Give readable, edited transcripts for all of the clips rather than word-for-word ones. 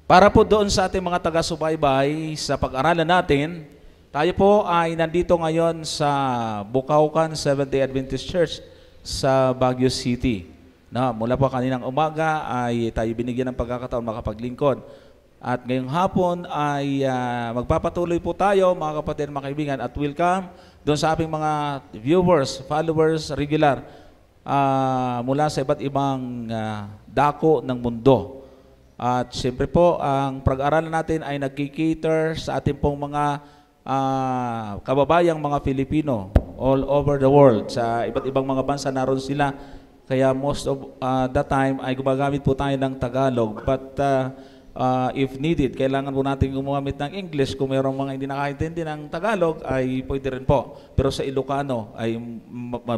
Para po doon sa ating mga taga-subaybay sa pag-aralan natin, tayo po ay nandito ngayon sa Bukawkan Seventh-day Adventist Church sa Baguio City. Mula po kaninang umaga ay tayo binigyan ng pagkakataon makapaglingkod. At ngayong hapon ay magpapatuloy po tayo mga kapatid, mga kaibigan, at welcome doon sa ating mga viewers, followers, regular mula sa iba't ibang dako ng mundo. At siyempre po, ang pag-aralan natin ay nagkikater sa ating pong mga kababayang mga Pilipino all over the world. Sa iba't ibang mga bansa naroon sila. Kaya most of the time ay gumagamit po tayo ng Tagalog. But if needed, kailangan po natin gumamit ng English. Kung mayroong mga hindi nakaintindi ng Tagalog, ay pwede rin po. Pero sa Ilocano, ay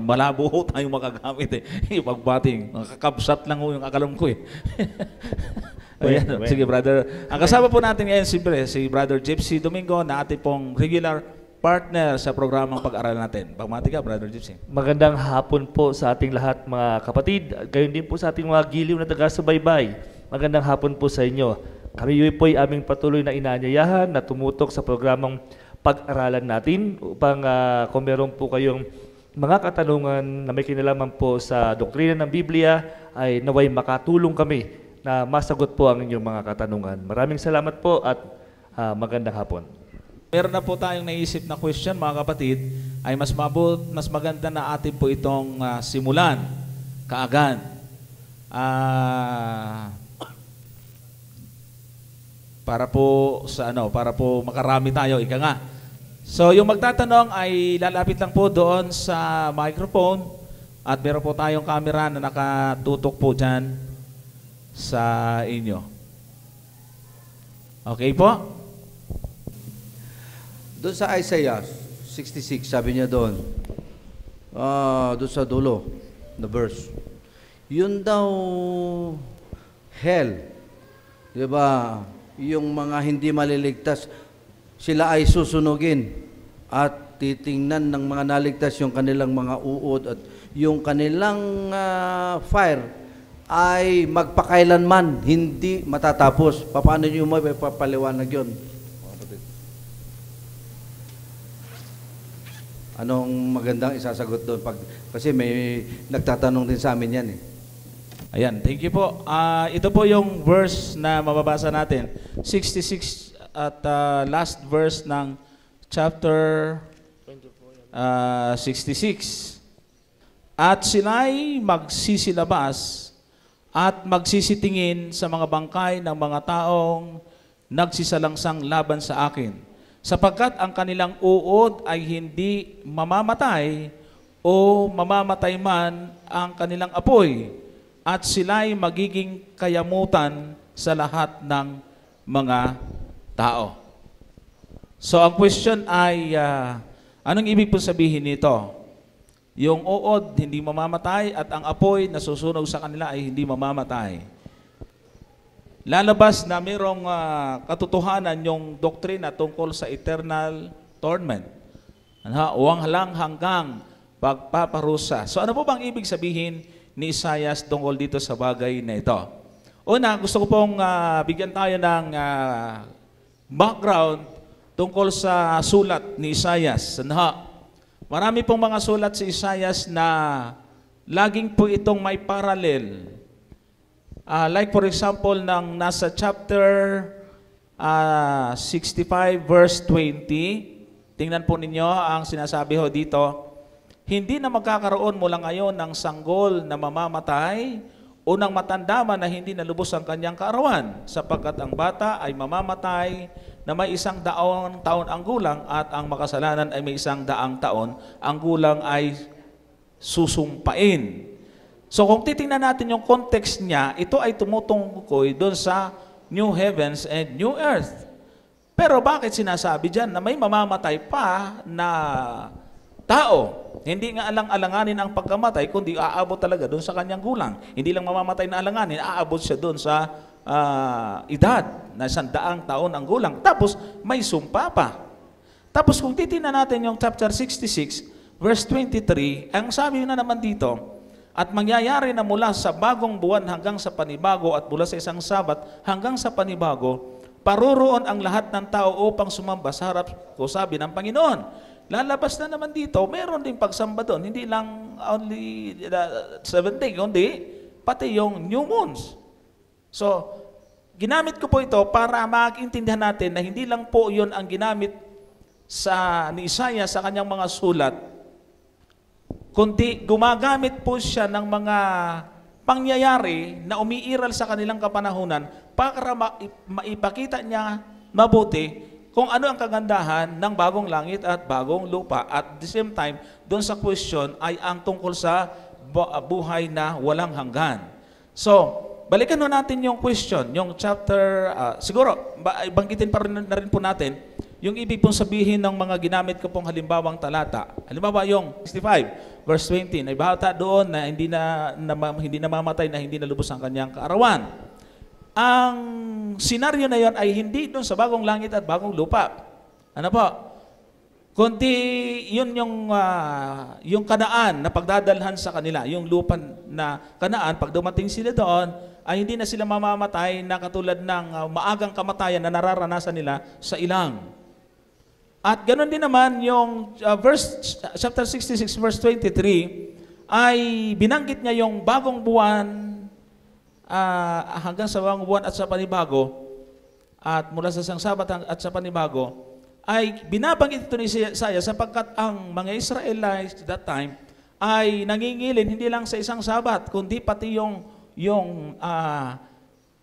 malabo ho tayong makagamit yung pagbating. Kakabsat lang ho yung akalam ko Ayan, sige brother. Ang kasama po natin ngayon siyempre si Brother Gypsy Domingo na ating pong regular partner sa programang pag-aralan natin. Pagmati ka, Brother Gypsy. Magandang hapon po sa ating lahat mga kapatid. Gayon din po sa ating mga giliw na taga-subaybay. Magandang hapon po sa inyo. Kami po ay aming patuloy na inaanyayahan na tumutok sa programang pag-aralan natin upang kung meron po kayong mga katanungan na may kinalaman po sa doktrina ng Biblia ay naway makatulong kami na masagot po ang inyong mga katanungan. Maraming salamat po at magandang hapon. Meron na po tayong naisip na question mga kapatid, ay mas maganda na atin po itong simulan kaagad. Para po makarami tayo, ika nga. So yung magtatanong ay lalapit lang po doon sa microphone at meron po tayong camera na nakatutok po dyan sa inyo. Okay po? Doon sa Isaiah 66, sabi niya doon sa dulo na verse, yun daw hell, di ba? Yung mga hindi maliligtas, sila ay susunugin at titingnan ng mga naligtas yung kanilang mga uod at yung kanilang fire ay magpakailanman hindi matatapos. Paano niyo mo ipapaliwanag yun? Anong magandang isasagot doon? Kasi may nagtatanong din sa amin yan Ayan, thank you po. Ito po yung verse na mababasa natin. 66 at last verse ng chapter 66. At sila'y magsisilabas at magsisitingin sa mga bangkay ng mga taong nagsisalangsang laban sa akin, sapagkat ang kanilang uod ay hindi mamamatay o mamamatay man ang kanilang apoy, at sila'y magiging kayamutan sa lahat ng mga tao. So ang question ay, anong ibig po sabihin nito? Yung uod hindi mamamatay at ang apoy na susunog sa kanila ay hindi mamamatay. Lalabas na mayroong katotohanan yung doktrina tungkol sa eternal torment. Uwang lang hanggang pagpaparusa. So ano po bang ibig sabihin ni Isaiah tungkol dito sa bagay na ito? Una, gusto ko pong bigyan tayo ng background tungkol sa sulat ni Isaiah. Marami pong mga sulat si Isaiah na laging po itong may parallel. Like for example, nasa chapter 65 verse 20, tingnan po ninyo ang sinasabi ho dito, hindi na magkakaroon mula ngayon ng sanggol na mamamatay o ng matanda man na hindi nalubos ang kanyang kaarawan, sapagkat ang bata ay mamamatay na may 100 taon ang gulang at ang makasalanan ay may 100 taon, ang gulang ay susumpain. So kung titingnan natin yung context niya, ito ay tumutungkol doon sa new heavens and new earth. Pero bakit sinasabi dyan na may mamamatay pa na tao? Hindi nga alang-alanganin ang pagkamatay, kundi aabot talaga doon sa kanyang gulang. Hindi lang mamamatay na alanganin, aabot siya doon sa edad na 100 taon ang gulang. Tapos may sumpa pa. Tapos kung titingnan natin yung chapter 66, verse 23, ang sabi na naman dito, At mangyayari na mula sa bagong buwan hanggang sa panibago at mula sa isang Sabat hanggang sa panibago, paroroon ang lahat ng tao upang sumamba sa harap ko, sabi ng Panginoon. Lalabas na naman dito, meron din pagsamba doon. Hindi lang only 7 days, kundi pati yung new moons. So, ginamit ko po ito para maintindihan natin na hindi lang po yun ang ginamit ni Isaiah sa kanyang mga sulat, kundi gumagamit po siya ng mga pangyayari na umiiral sa kanilang kapanahunan para maipakita niya mabuti kung ano ang kagandahan ng bagong langit at bagong lupa. At the same time, doon sa question ay ang tungkol sa buhay na walang hanggan. So, balikan natin yung question, yung chapter, siguro, banggitin pa rin na rin po natin, yung ibig pong sabihin ng mga ginamit ko pong halimbawang talata. Halimbawa yung 65, verse 20, naibahata doon na hindi na mamatay, na hindi nalubos ang kanyang kaarawan. Ang senaryo na yon ay hindi doon sa bagong langit at bagong lupa. Ano po? Kundi yun yung Kanaan na pagdadalhan sa kanila, yung lupa na Kanaan, pag dumating sila doon, ay hindi na sila mamamatay na katulad ng maagang kamatayan na nararanasan nila sa ilang. At ganoon din naman yung chapter 66 verse 23 ay binanggit niya yung bagong buwan hanggang sa bagong buwan at sa panibago, at mula sa isang Sabat at sa panibago, ay binabanggit ito ni Isaiah sapagkat ang mga Israelites that time ay nangingilin hindi lang sa isang Sabat, kundi pati yung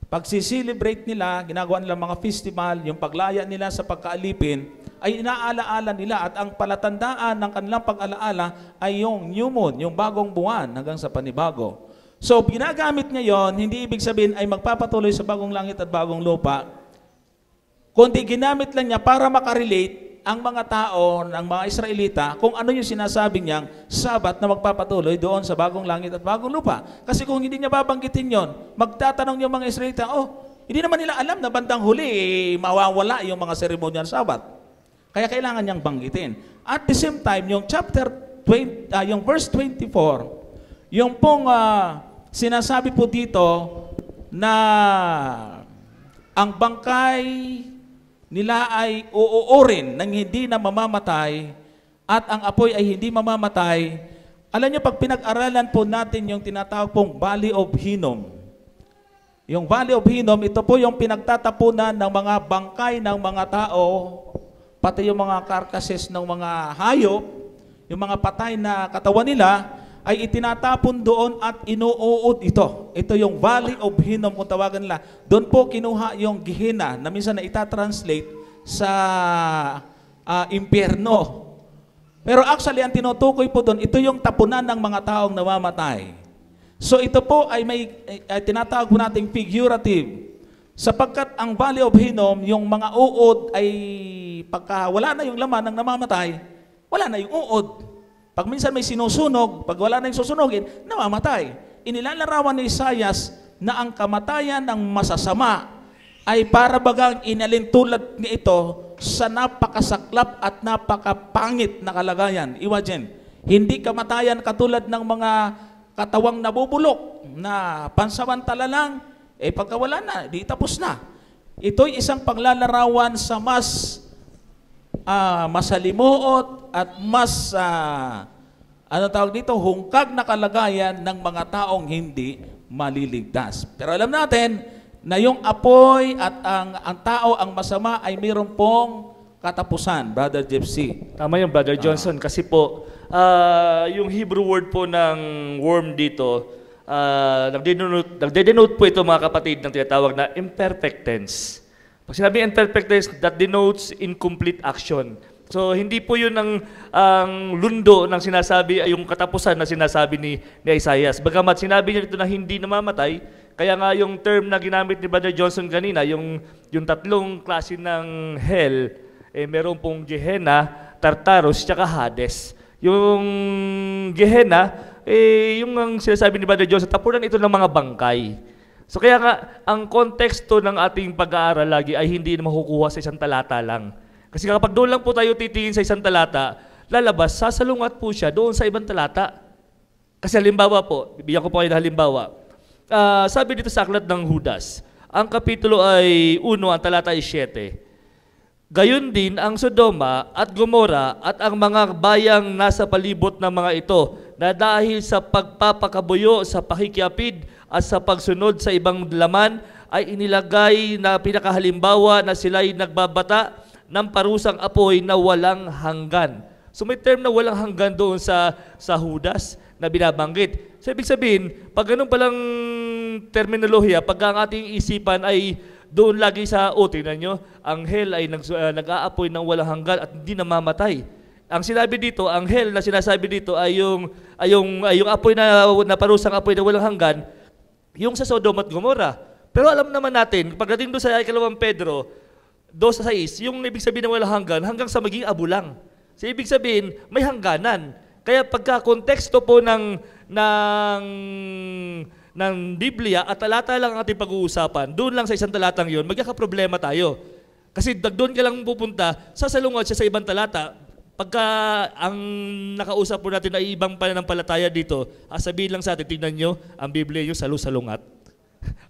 pagsiselebrate nila, ginagawa nila mga festival, yung paglaya nila sa pagkaalipin, ay inaalaala nila, at ang palatandaan ng kanilang pag-alaala ay yung new moon, yung bagong buwan hanggang sa panibago. So, ginagamit niya yon, hindi ibig sabihin ay magpapatuloy sa bagong langit at bagong lupa, kundi ginamit lang niya para makarelate ang mga tao, ang mga Israelita, kung ano yung sinasabi niyang Sabat na magpapatuloy doon sa bagong langit at bagong lupa. Kasi kung hindi niya babanggitin yon, magtatanong yung mga Israelita, hindi naman nila alam na bandang huli, mawawala yung mga seremonyal Sabat. Kaya kailangan niyang banggitin. At the same time, yung chapter 20, yung verse 24, yung pong sinasabi po dito na ang bangkay nila ay uuurin ng hindi na mamamatay at ang apoy ay hindi mamamatay. Alam niyo, pag pinag-aralan po natin yung tinatawag pong Valley of Hinnom, yung Valley of Hinnom, ito po yung pinagtatapunan ng mga bangkay ng mga tao, pati yung mga carcasses ng mga hayop, yung mga patay na katawan nila, ay itinatapon doon at inuuod ito. Ito yung Valley of Hinnom kung tawagan nila. Doon po kinuha yung Gehenna na minsan na itatranslate sa impyerno. Pero actually, ang tinutukoy po doon, ito yung tapunan ng mga taong namamatay. So ito po ay tinatawag po nating figurative. Sapagkat ang Valley of Hinnom, yung mga uod ay pagka wala na yung laman ng namamatay, wala na yung uod. Pag minsan may sinusunog, pag wala na yung susunogin, namamatay. Inilalarawan ni Isaias na ang kamatayan ng masasama ay para bagang inalintulad ni ito sa napakasaklap at napakapangit na kalagayan. Imagine, hindi kamatayan katulad ng mga katawang nabubulok na pansamantala lang, pagka wala na, di tapos na. Ito'y isang paglalarawan sa mas masalimuot at mas hungkag na kalagayan ng mga taong hindi maliligtas. Pero alam natin na yung apoy at ang tao, ang masama, ay mayroon pong katapusan, Brother Gypsy. Tama yung Brother Johnson, kasi po yung Hebrew word po ng worm dito, nagde-denote po ito, mga kapatid, ng tinatawag na imperfect tense. Pag sinabi imperfect tense, that denotes incomplete action. So, hindi po yun ang lundo ng sinasabi, ay yung katapusan na sinasabi ni Isaiah. Bagamat sinabi niya dito na hindi namamatay, kaya nga yung term na ginamit ni Brother Johnson kanina, yung tatlong klase ng hell, meron pong Gehenna, Tartarus, tsaka Hades. Yung Gehenna, yung ang sinasabi ni Brother Johnson, tapunan ito ng mga bangkay. So kaya nga, ang konteksto ng ating pag-aaral lagi ay hindi na makukuha sa isang talata lang. Kasi kapag doon lang po tayo titingin sa isang talata, lalabas, sasalungat po siya doon sa ibang talata. Kasi halimbawa po, bibigyan ko po kayo ng halimbawa. Sabi dito sa aklat ng Judas, ang kapitulo ay 1, ang talata ay 7. Gayon din ang Sodoma at Gomora at ang mga bayang nasa palibot ng mga ito na dahil sa pagpapakabuyo sa pakikiapid at sa pagsunod sa ibang laman ay inilagay na pinakahalimbawa na sila'y nagbabata ng parusang apoy na walang hanggan. So may term na walang hanggan doon sa Judas na binabanggit. So ibig sabihin, pag ganun palang terminolohiya, pag ang ating isipan ay doon lagi sa, tingnan nyo, ang hell ay nag-aapoy ng walang hanggan at hindi namamatay. Ang sinabi dito, ang hell na sinasabi dito ay yung apoy na parusang apoy na walang hanggan, yung sa Sodom at Gomora. Pero alam naman natin, pagdating doon sa 2 Pedro 2:6, yung ibig sabihin ng walang hanggan, hanggang sa maging abo lang. So ibig sabihin, may hangganan. Kaya pagka konteksto po ng Biblia at talata lang ang ating pag-uusapan, doon lang sa isang talatang yun, magkakaproblema tayo. Kasi doon ka lang pupunta, sasalungat siya sa ibang talata. Pagka ang nakausap po natin ay ibang pananampalataya dito, sabihin lang sa atin, tingnan nyo, ang Biblia nyo salu-salungat.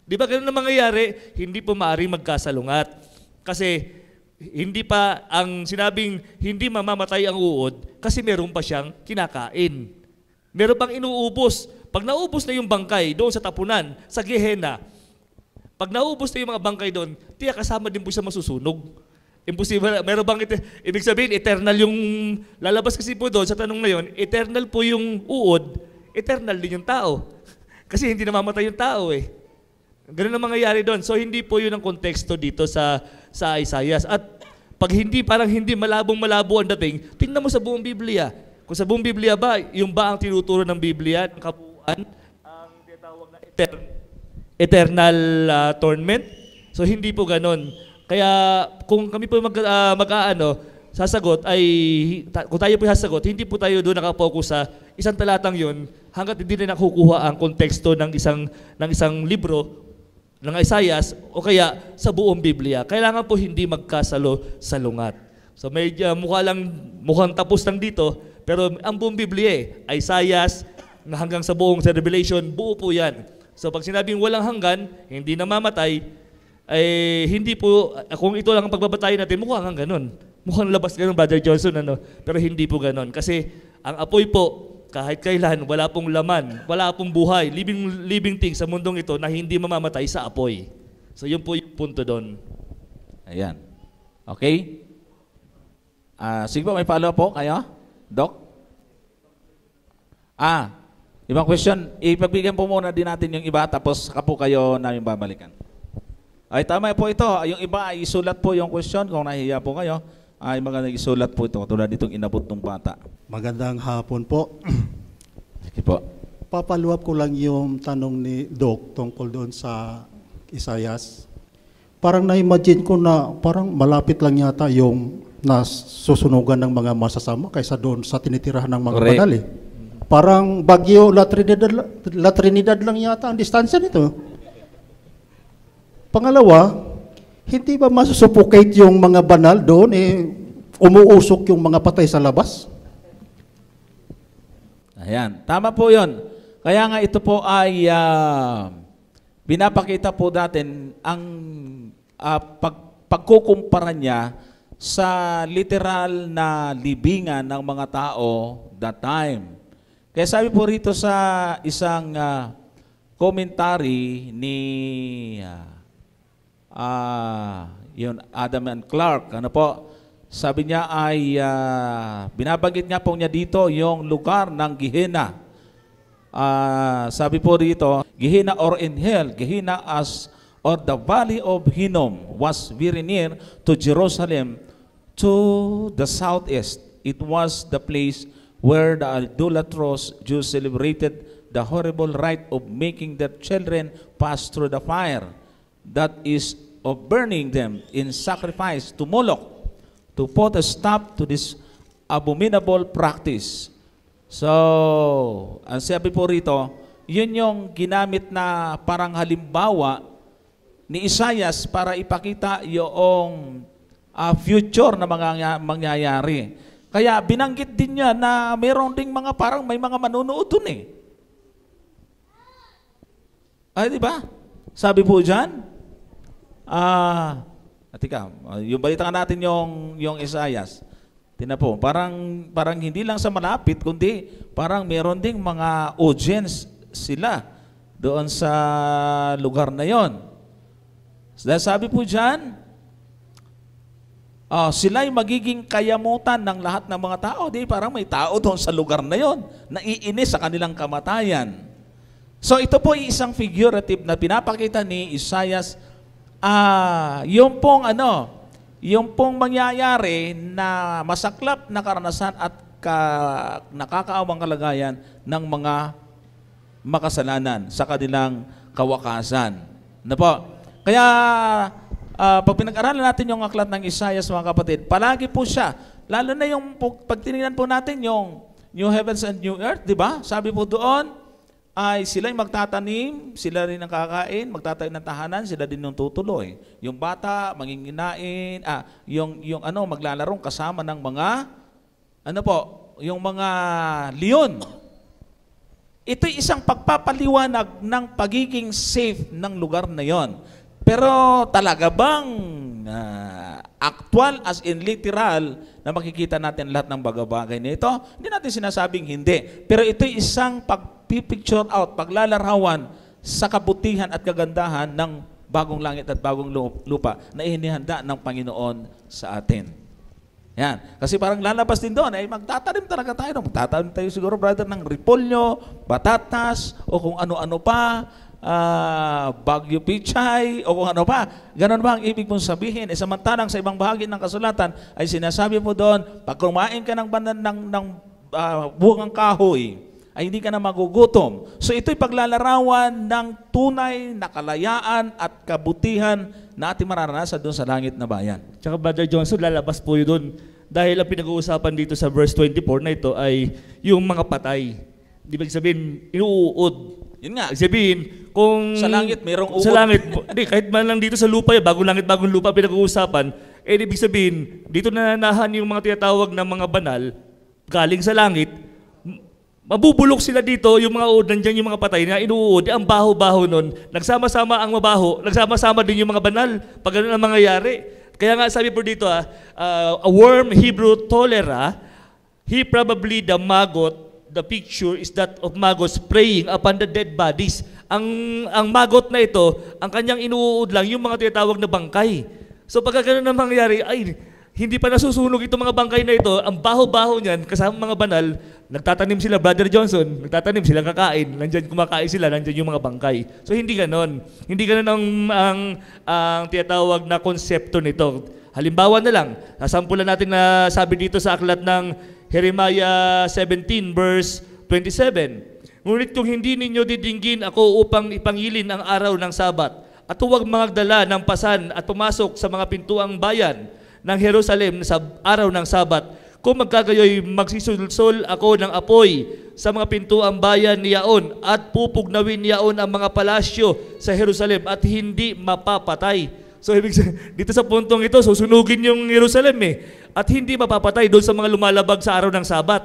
Di ba ganun na mangyayari? Hindi po maaaring magkasalungat. Kasi hindi pa ang sinabing hindi mamamatay ang uod kasi meron pa siyang kinakain. Meron pang inuubos. Pag naubos na yung bangkay doon sa tapunan, sa Gehenna, pag naubos na yung mga bangkay doon, tiyak kasama din po siya masusunog. Imposible. Meron bang ibig sabihin, eternal yung lalabas kasi po doon sa tanong na yun, eternal po yung uod, eternal din yung tao. Kasi hindi namamatay yung tao eh. Ganun ang mangyayari doon. So hindi po yun ang konteksto dito sa Isaias. At pag parang hindi malabong-malabo ang dating, tingnan mo sa buong Biblia. Kung sa buong Biblia ba, yung ba ang tinuturo ng Biblia, ng kabuuan, ang tinatawag na eternal torment? So hindi po ganon. Kaya kung kami po sasagot ay, kung tayo po sasagot, hindi po tayo doon nakapokus sa isang talatang yun hanggat hindi na nakukuha ang konteksto ng isang libro ng Isaias o kaya sa buong Biblia. Kailangan po hindi magkasalo-salungat. So mukhang tapos lang dito, pero ang buong Biblia Isaias hanggang sa buong sa Revelation, buo po yan. So pag sinabing walang hanggan, hindi namamatay, ay hindi po, kung ito lang ang pagbabatayin natin, mukhang ganun. Mukhang labas ganun, Brother Johnson, pero hindi po ganun. Kasi ang apoy po, kahit kailan, wala pong laman, wala pong buhay, living thing sa mundong ito na hindi mamamatay sa apoy. So yun po yung punto doon. Ayan. Okay? Sige po, may follow-up po kayo? Doc? Ibang question, ipagbigyan po muna din natin yung iba, tapos saka po kayo namin babalikan. Ay, tama po ito. Yung iba ay isulat po yung question, kung nahihiya po kayo, ay magandang isulat po ito, tulad ditong inabot ng bata. Magandang hapon po. Sige po. Papaluap ko lang yung tanong ni Doc tungkol doon sa Isaias. Parang na-imagine ko na parang malapit lang yata yung nasusunugan ng mga masasama kaysa doon sa tinitirahan ng mga banal eh. Parang Baguio, La Trinidad lang yata ang distansya nito. Pangalawa, hindi ba masusuffocate yung mga banal doon umuusok yung mga patay sa labas? Ayan, tama po yun. Kaya nga ito po ay pinapakita po natin ang pagkukumpara niya sa literal na libingan ng mga tao that time. Kaya sabi po rito sa isang commentary ni yun, Adam and Clark, sabi niya ay binabanggit nga po niya dito yung lugar ng Gehenna. Sabi po dito, Gehenna or in hell, Gehenna or the valley of Hinnom was very near to Jerusalem to the southeast. It was the place where the idolatrous Jews celebrated the horrible rite of making their children pass through the fire, that is, of burning them in sacrifice to Moloch, to put a stop to this abominable practice. So, ang sabi po rito, yun yung ginamit na parang halimbawa ni Isaias para ipakita yung future na mangyayari. Kaya binanggit din niya na mayroon ding mga parang may mga manunood dun eh. Ay, di ba? Sabi po dyan, yung balita nga natin yung Isaias. Tina po, parang hindi lang sa malapit, kundi parang meron ding mga audience sila doon sa lugar na yon. Sabi po dyan, sila'y magiging kayamutan ng lahat ng mga tao. Di, parang may tao doon sa lugar na yon, naiinis sa kanilang kamatayan. So ito po ay isang figurative na pinapakita ni Isaias, yung pong mangyayari na masaklap na karanasan at nakakaawang kalagayan ng mga makasalanan sa kanilang kawakasan. Ano po? Kaya, pag pinag-aralan natin yung aklat ng Isaias, mga kapatid, palagi po siya, lalo na yung, pag tinignan po natin yung New Heavens and New Earth, di ba? Sabi po doon, ay sila'y magtatanim, sila rin ang kakain, magtatayo ng tahanan, sila din yung tutuloy. Yung bata, manginginain, maglalarong kasama ng mga, yung mga leon. Ito'y isang pagpapaliwanag ng pagiging safe ng lugar na yon. Pero talaga bang actual as in literal na makikita natin lahat ng bagay-bagay na ito? Hindi natin sinasabing hindi. Pero ito'y isang picture out, paglalarawan sa kabutihan at kagandahan ng bagong langit at bagong lupa na inihanda ng Panginoon sa atin. Yan. Kasi parang lalabas din doon, ay magtatanim talaga tayo. Magtatanim tayo siguro, brother, ng repolyo, batatas, o kung ano-ano pa, bagyo pichay, o kung ano pa. Ganon ba ang ibig mong sabihin? Samantalang sa ibang bahagi ng kasulatan ay sinasabi mo doon, pag kumain ka ng bungang kahoy, ay hindi ka na magugutom. So ito'y paglalarawan ng tunay na kalayaan at kabutihan na ating mararanasan doon sa langit na bayan. Tsaka Brother Johnson, lalabas po yun doon dahil ang pinag-uusapan dito sa verse 24 na ito ay yung mga patay. Di ba sabihin, inuud. Yun nga. Sabihin, kung... Sa langit, mayroong uod. Sa langit, hindi, kahit man lang dito sa lupa, bagong langit, bagong lupa pinag-uusapan, ibig sabihin, dito nananahan yung mga tinatawag na mga banal, galing sa langit, mabubulok sila dito, yung mga uod, nandiyan yung mga patay na inuud, ang baho-baho nun, nagsama-sama ang mabaho, nagsama-sama din yung mga banal, pag ganun ang mangyayari. Kaya nga sabi po dito, a worm Hebrew tolera, he probably the maggot, the picture is that of maggots preying upon the dead bodies. Ang maggot na ito, ang kanyang inuud lang, yung mga tinatawag na bangkay. So pag ganun ang mangyayari, ay, hindi pa nasusunog itong mga bangkay na ito, ang baho-baho niyan, kasama mga banal, nagtatanim sila, Brother Johnson, nagtatanim sila, kakain, nandyan kumakain sila, nandyan yung mga bangkay. So hindi ganon. Hindi ganon ang tinatawag na konsepto nito. Halimbawa na lang, nasampulan natin na sabi dito sa aklat ng Jeremiah 17 verse 27. Ngunit kung hindi ninyo didinggin ako upang ipangilin ang araw ng Sabat, at huwag magdala ng pasan at pumasok sa mga pintuang bayan ng Jerusalem sa araw ng Sabat, kung magkagayoy magsisulsol ako ng apoy sa mga pintuang bayan niyaon at pupugnawin niyaon ang mga palasyo sa Jerusalem at hindi mapapatay. So ibig sabihin, dito sa puntong ito, susunugin yung Jerusalem at hindi mapapatay doon sa mga lumalabag sa araw ng Sabat.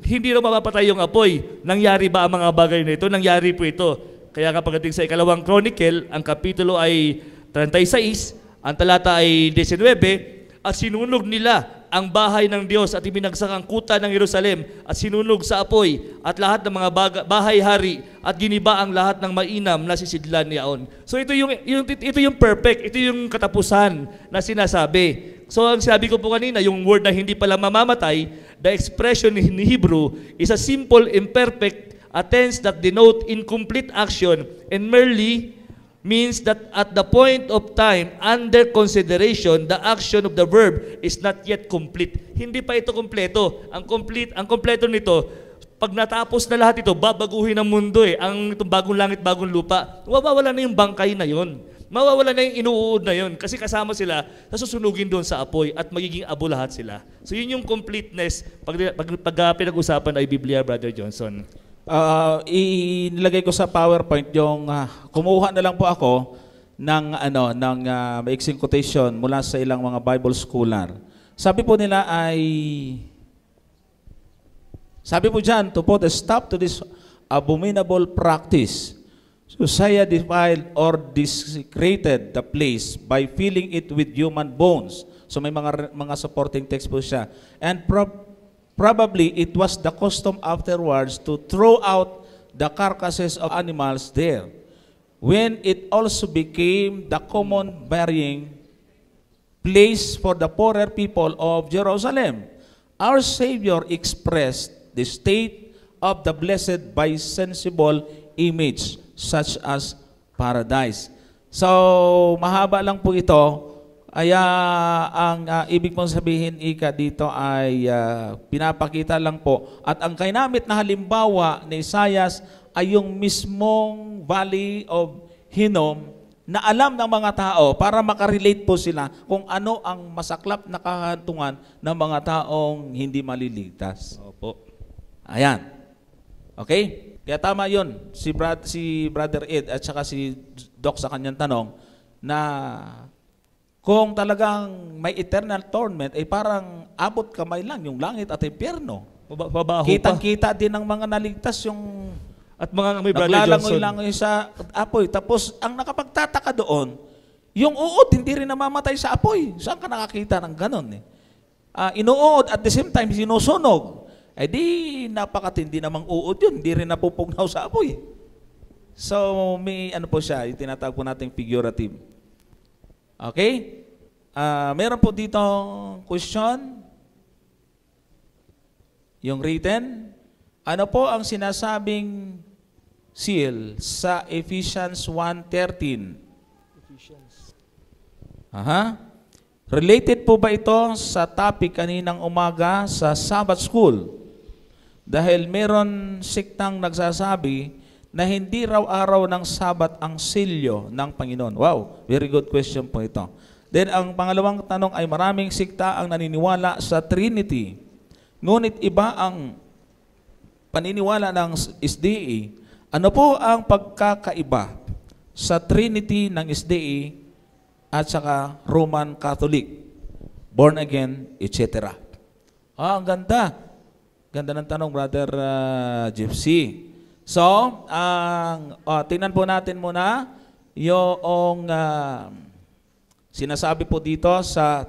Hindi na mapapatay yung apoy. Nangyari ba ang mga bagay na ito? Nangyari po ito. Kaya nga pagdating sa ikalawang Chronicle, ang kapitulo ay 36, ang talata ay 19, at sinunog nila ang bahay ng Diyos at ibinagsak ang kuta ng Jerusalem at sinunog sa apoy at lahat ng mga bahay-hari at giniba ang lahat ng mainam na sisidlan niyaon. So ito yung perfect, ito yung katapusan na sinasabi. So ang sabi ko po kanina, yung word na hindi pala mamamatay, the expression in Hebrew is a simple imperfect, a tense that denote incomplete action and merely means that at the point of time under consideration, the action of the verb is not yet complete. Hindi pa ito kompleto. Ang kompleto nito, pag natapos na lahat ito, babaguhin ang mundo ang itong bagong langit, bagong lupa. Mawawala na yung bangkay na yon. Mawawala na yung inuud na yon kasi kasama sila sa susunugin doon sa apoy at magiging abo lahat sila. So yun yung completeness pag pinag-usapan ay Biblia, Brother Johnson. Inilagay ko sa PowerPoint yung kumuha na lang po ako ng maiksing quotation mula sa ilang mga Bible scholar. Sabi po nila sabi po diyan, to put a stop to this abominable practice, Josiah defiled or desecrated the place by filling it with human bones. So may mga supporting text po siya. And probably it was the custom afterwards to throw out the carcasses of animals there, when it also became the common burying place for the poorer people of Jerusalem. Our Savior expressed the state of the blessed by sensible image, such as paradise. So, mahaba lang po ito. Kaya ang ibig mong sabihin, Ika, dito ay pinapakita lang po. At ang kainamit na halimbawa ni Isaias ay yung mismong Valley of Hinnom na alam ng mga tao para makarelate po sila kung ano ang masaklap na kahantungan ng mga taong hindi maliligtas. Opo. Ayan. Okay? Kaya tama yun, si Brother Ed at saka si Doc sa kanyang tanong, na kung talagang may eternal torment, ay parang abot kamay lang yung langit at impyerno. Babaho pa. Kitang-kita din ng mga naligtas yung At mga may Brother Johnson. naglalangoy-langoy sa apoy. Tapos, ang nakapagtataka doon, yung uod, hindi rin namamatay sa apoy. Saan ka nakakita ng ganon? Inuod at the same time, sinusunog. Eh di, napakatindi namang uod yun. Hindi rin napupugnaw sa apoy. So, may ano po siya, yung tinatawag po nating figurative. Okay? Meron po dito question. Yung written. Ano po ang sinasabing seal sa Ephesians 1:13? Related po ba ito sa topic kaninang umaga sa Sabbath School? Dahil meron siktang nagsasabi na hindi raw araw ng Sabat ang silyo ng Panginoon. Wow, very good question po ito. Then ang pangalawang tanong ay maraming sikta ang naniniwala sa Trinity. Ngunit iba ang paniniwala ng SDA. Ano po ang pagkakaiba sa Trinity ng SDA at saka Roman Catholic, born again, etc.? Ang ganda. Ganda ng tanong, Brother Gypsy. So, tingnan po natin muna yung sinasabi po dito sa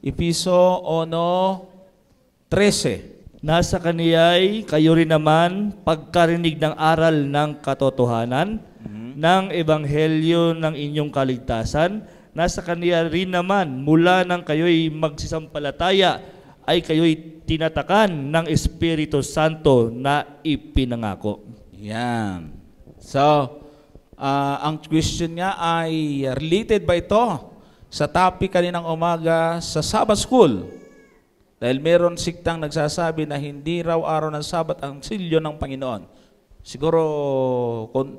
Efeso 1:13. Nasa kaniya'y kayo rin naman pagkarinig ng aral ng katotohanan, ng ebanghelyo ng inyong kaligtasan. Nasa kaniya rin naman mula nang kayo'y magsisampalataya ay kayo'y tinatakan ng Espiritu Santo na ipinangako. Yan. So, ang question nga ay related ba ito sa topic kaninang umaga sa Sabbath School? Dahil meron siktang nagsasabi na hindi raw araw ng Sabat ang silyo ng Panginoon. Siguro, kung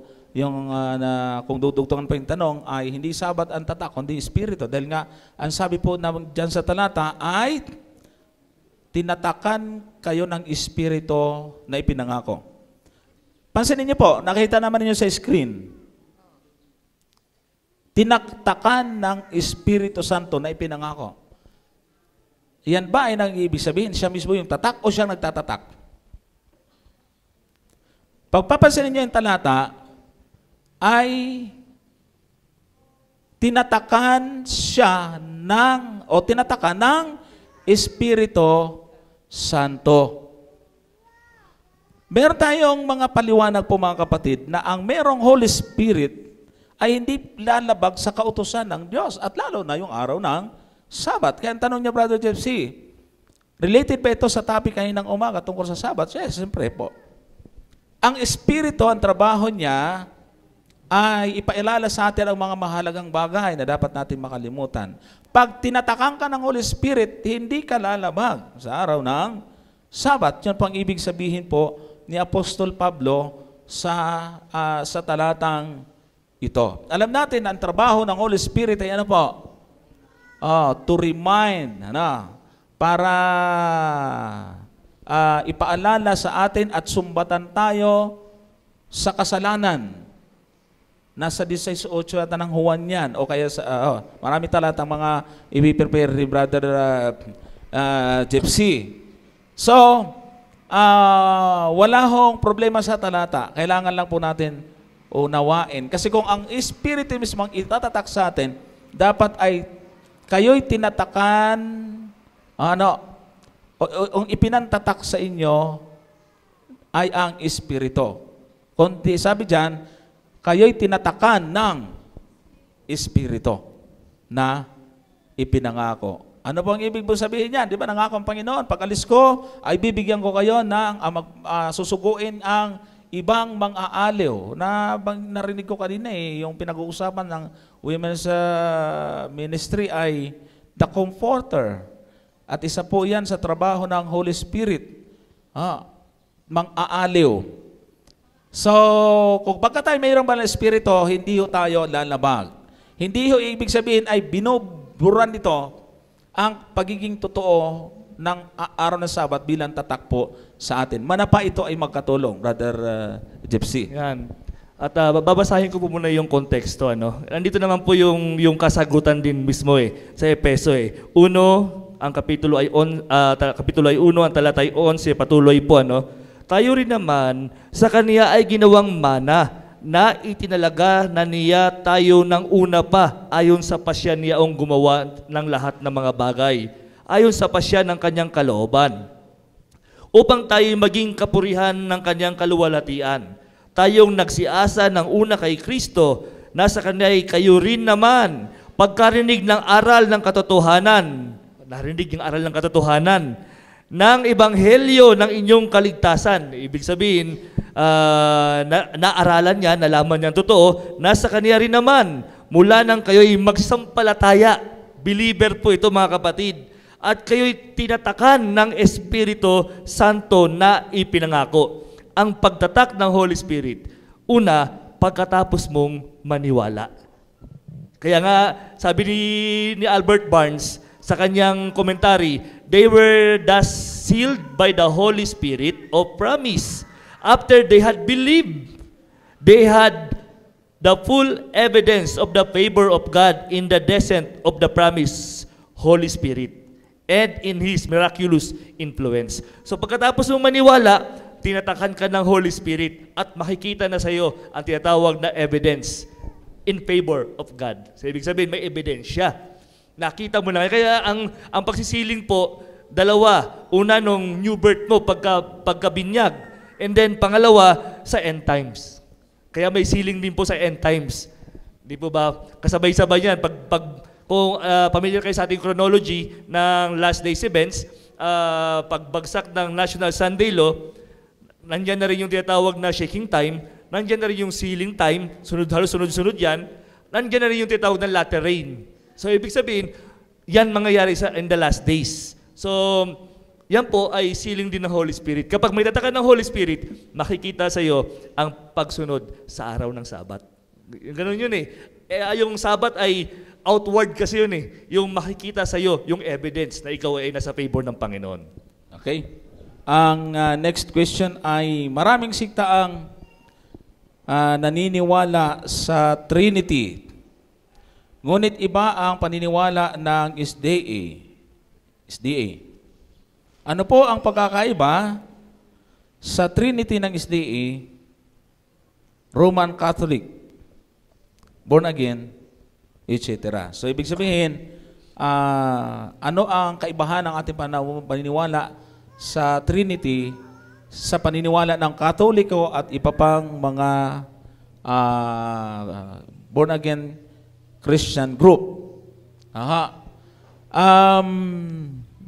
dudugtungan pa yung tanong, ay hindi Sabat ang tatak, kundi Espiritu. Dahil nga, ang sabi po na dyan sa talata ay tinatakan kayo ng Espiritu na ipinangako. Pansinin niyo po, nakita naman niyo sa screen. Tinatakan ng Espiritu Santo na ipinangako. Yan ba ay nang-ibig sabihin siya mismo yung tatak o siya nagtatatak? Pagpapansinin niyo yung talata, ay tinatakan siya tinatakan ng Espiritu Santo. Meron tayong mga paliwanag po mga kapatid na ang merong Holy Spirit ay hindi lalabag sa kautusan ng Diyos at lalo na yung araw ng Sabat. Kaya ang tanong niya, Brother Jeffsy, related ba ito sa topic kaninang umaga tungkol sa Sabat? Yes, siyempre po. Ang Espiritu, ang trabaho niya ay ipailala sa atin ang mga mahalagang bagay na dapat natin makalimutan. Pag tinatakan ka ng Holy Spirit, hindi ka lalabag sa araw ng Sabat. Yan po ang ibig sabihin po ni Apostol Pablo sa talatang ito. Alam natin, ang trabaho ng Holy Spirit ay ano po? To remind, para ipaalala sa atin at sumbatan tayo sa kasalanan. Nasa 16:8 yata ng Juan yan, o kaya sa, marami talatang mga i-prepare ni Brother Gypsy. So, wala hong problema sa talata. Kailangan lang po natin unawain. Kasi kung ang Espiritu mismo ang itatatak sa atin, dapat ay kayo'y tinatakan, ang ipinantatak sa inyo ay ang Espiritu. Kundi sabi diyan, kayo'y tinatakan ng Espiritu na ipinangako. Ano bang ibig mo sabihin niyan? Di ba nangako ang Panginoon, pag alis ko, ay bibigyan ko kayo ng susuguin ang ibang mang-aaliw. Narinig ko kanina yung pinag-uusapan ng women's ministry ay the Comforter. At isa po yan sa trabaho ng Holy Spirit. Mang-aaliw. So, kung pagka tayo mayroong banal na Espiritu, hindi ho tayo lalabag. Hindi ho ibig sabihin ay binuburan nito ang pagiging totoo ng araw ng Sabat bilang tatak po sa atin. Manapa ito ay magkatulong, Brother Gypsy. Yan. At babasahin ko po muna yung konteksto. Nandito naman po yung kasagutan din mismo sa Efeso. Uno, ang kapitulo ay 1, ang talata ay 11, patuloy po. Tayo rin naman, sa Kaniya ay ginawang mana, na itinalaga na niya tayo ng una pa ayon sa pasya niyaong gumawa ng lahat ng mga bagay, ayon sa pasya ng kanyang kalooban, upang tayo maging kapurihan ng kanyang kaluwalhatian. Tayong nagsiasa ng una kay Kristo, nasa Kanya ay kayo rin naman, pagkarinig ng aral ng katotohanan, narinig yung aral ng katotohanan, ng ebanghelyo ng inyong kaligtasan. Ibig sabihin, naaralan niya, nalaman niya ang totoo, nasa Kanya rin naman, mula nang kayo'y magsampalataya, believer po ito mga kapatid, at kayo'y tinatakan ng Espiritu Santo na ipinangako. Ang pagtatak ng Holy Spirit, una, pagkatapos mong maniwala. Kaya nga, sabi ni Albert Barnes, sa kanyang commentary, they were thus sealed by the Holy Spirit of promise. After they had believed, they had the full evidence of the favor of God in the descent of the promised Holy Spirit and in His miraculous influence. So pagkatapos mong maniwala, tinatakan ka ng Holy Spirit at makikita na sa iyo ang tinatawag na evidence in favor of God. So ibig sabihin, may ebidensya. Nakita mo na. Kaya ang pagsisiling po, dalawa. Una, nung new birth mo, pagkabinyag. And then, pangalawa, sa end times. Kaya may siling din po sa end times. Di po ba? Kasabay-sabay yan. Kung familiar kayo sa ating chronology ng last days events, pagbagsak ng National Sunday Law, nandyan na rin yung tinatawag na shaking time, nandyan na rin yung sealing time, sunod-sunod yan, nandyan na rin yung tinatawag na latter rain. So, ibig sabihin, yan mangyayari in the last days. So, yan po ay sealing din ng Holy Spirit. Kapag may tatakan ng Holy Spirit, makikita sa iyo ang pagsunod sa araw ng Sabat. Ganun yun yung Sabat ay outward kasi yun yung makikita sa iyo, yung evidence na ikaw ay nasa favor ng Panginoon. Okay. Ang next question ay, maraming sikta ang naniniwala sa Trinity. Ngunit iba ang paniniwala ng SDA. Ano po ang pagkakaiba sa Trinity ng SDA, Roman Catholic, born again, etc. So ibig sabihin, ano ang kaibahan ng ating paniniwala sa Trinity sa paniniwala ng Katoliko at iba pang mga born again Christian group?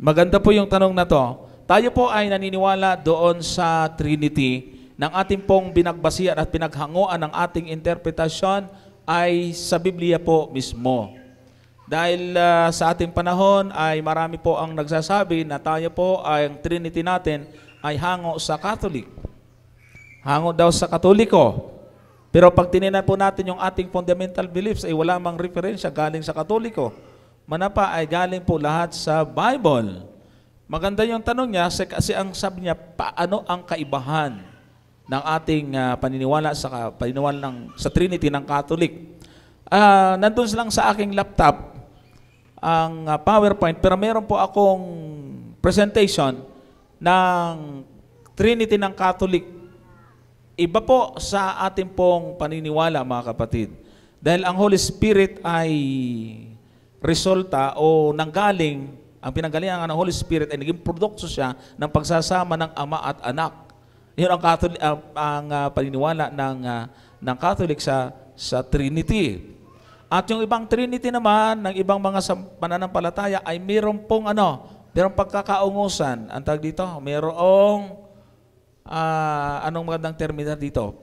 Maganda po yung tanong na to. Tayo po ay naniniwala doon sa Trinity. Ng ating pong binagbasihan at pinaghanguan ng ating interpretasyon ay sa Biblia po mismo. Dahil sa ating panahon ay marami po ang nagsasabi na tayo po ay ang Trinity natin ay hango sa Catholic. Hango daw sa Katoliko. Pero pag tinignan po natin yung ating fundamental beliefs ay wala mang referensya galing sa Katoliko. Manapa ay galing po lahat sa Bible. Maganda yung tanong niya kasi ang sabi niya, paano ang kaibahan ng ating paniniwala sa Trinity ng Catholic? Nandun lang sa aking laptop ang PowerPoint, pero meron po akong presentation ng Trinity ng Catholic Iba po sa ating pong paniniwala, mga kapatid. Dahil ang Holy Spirit ay resulta o nanggaling, ang pinanggalingan ng Holy Spirit ay naging produkto siya ng pagsasama ng Ama at Anak. Yun ang Catholic, paniniwala ng Catholic sa Trinity. At yung ibang Trinity naman, ng ibang mga pananampalataya ay mayroong pong mayroong pagkakaungusan. Ang tawag dito, mayroong, anong magandang termina dito?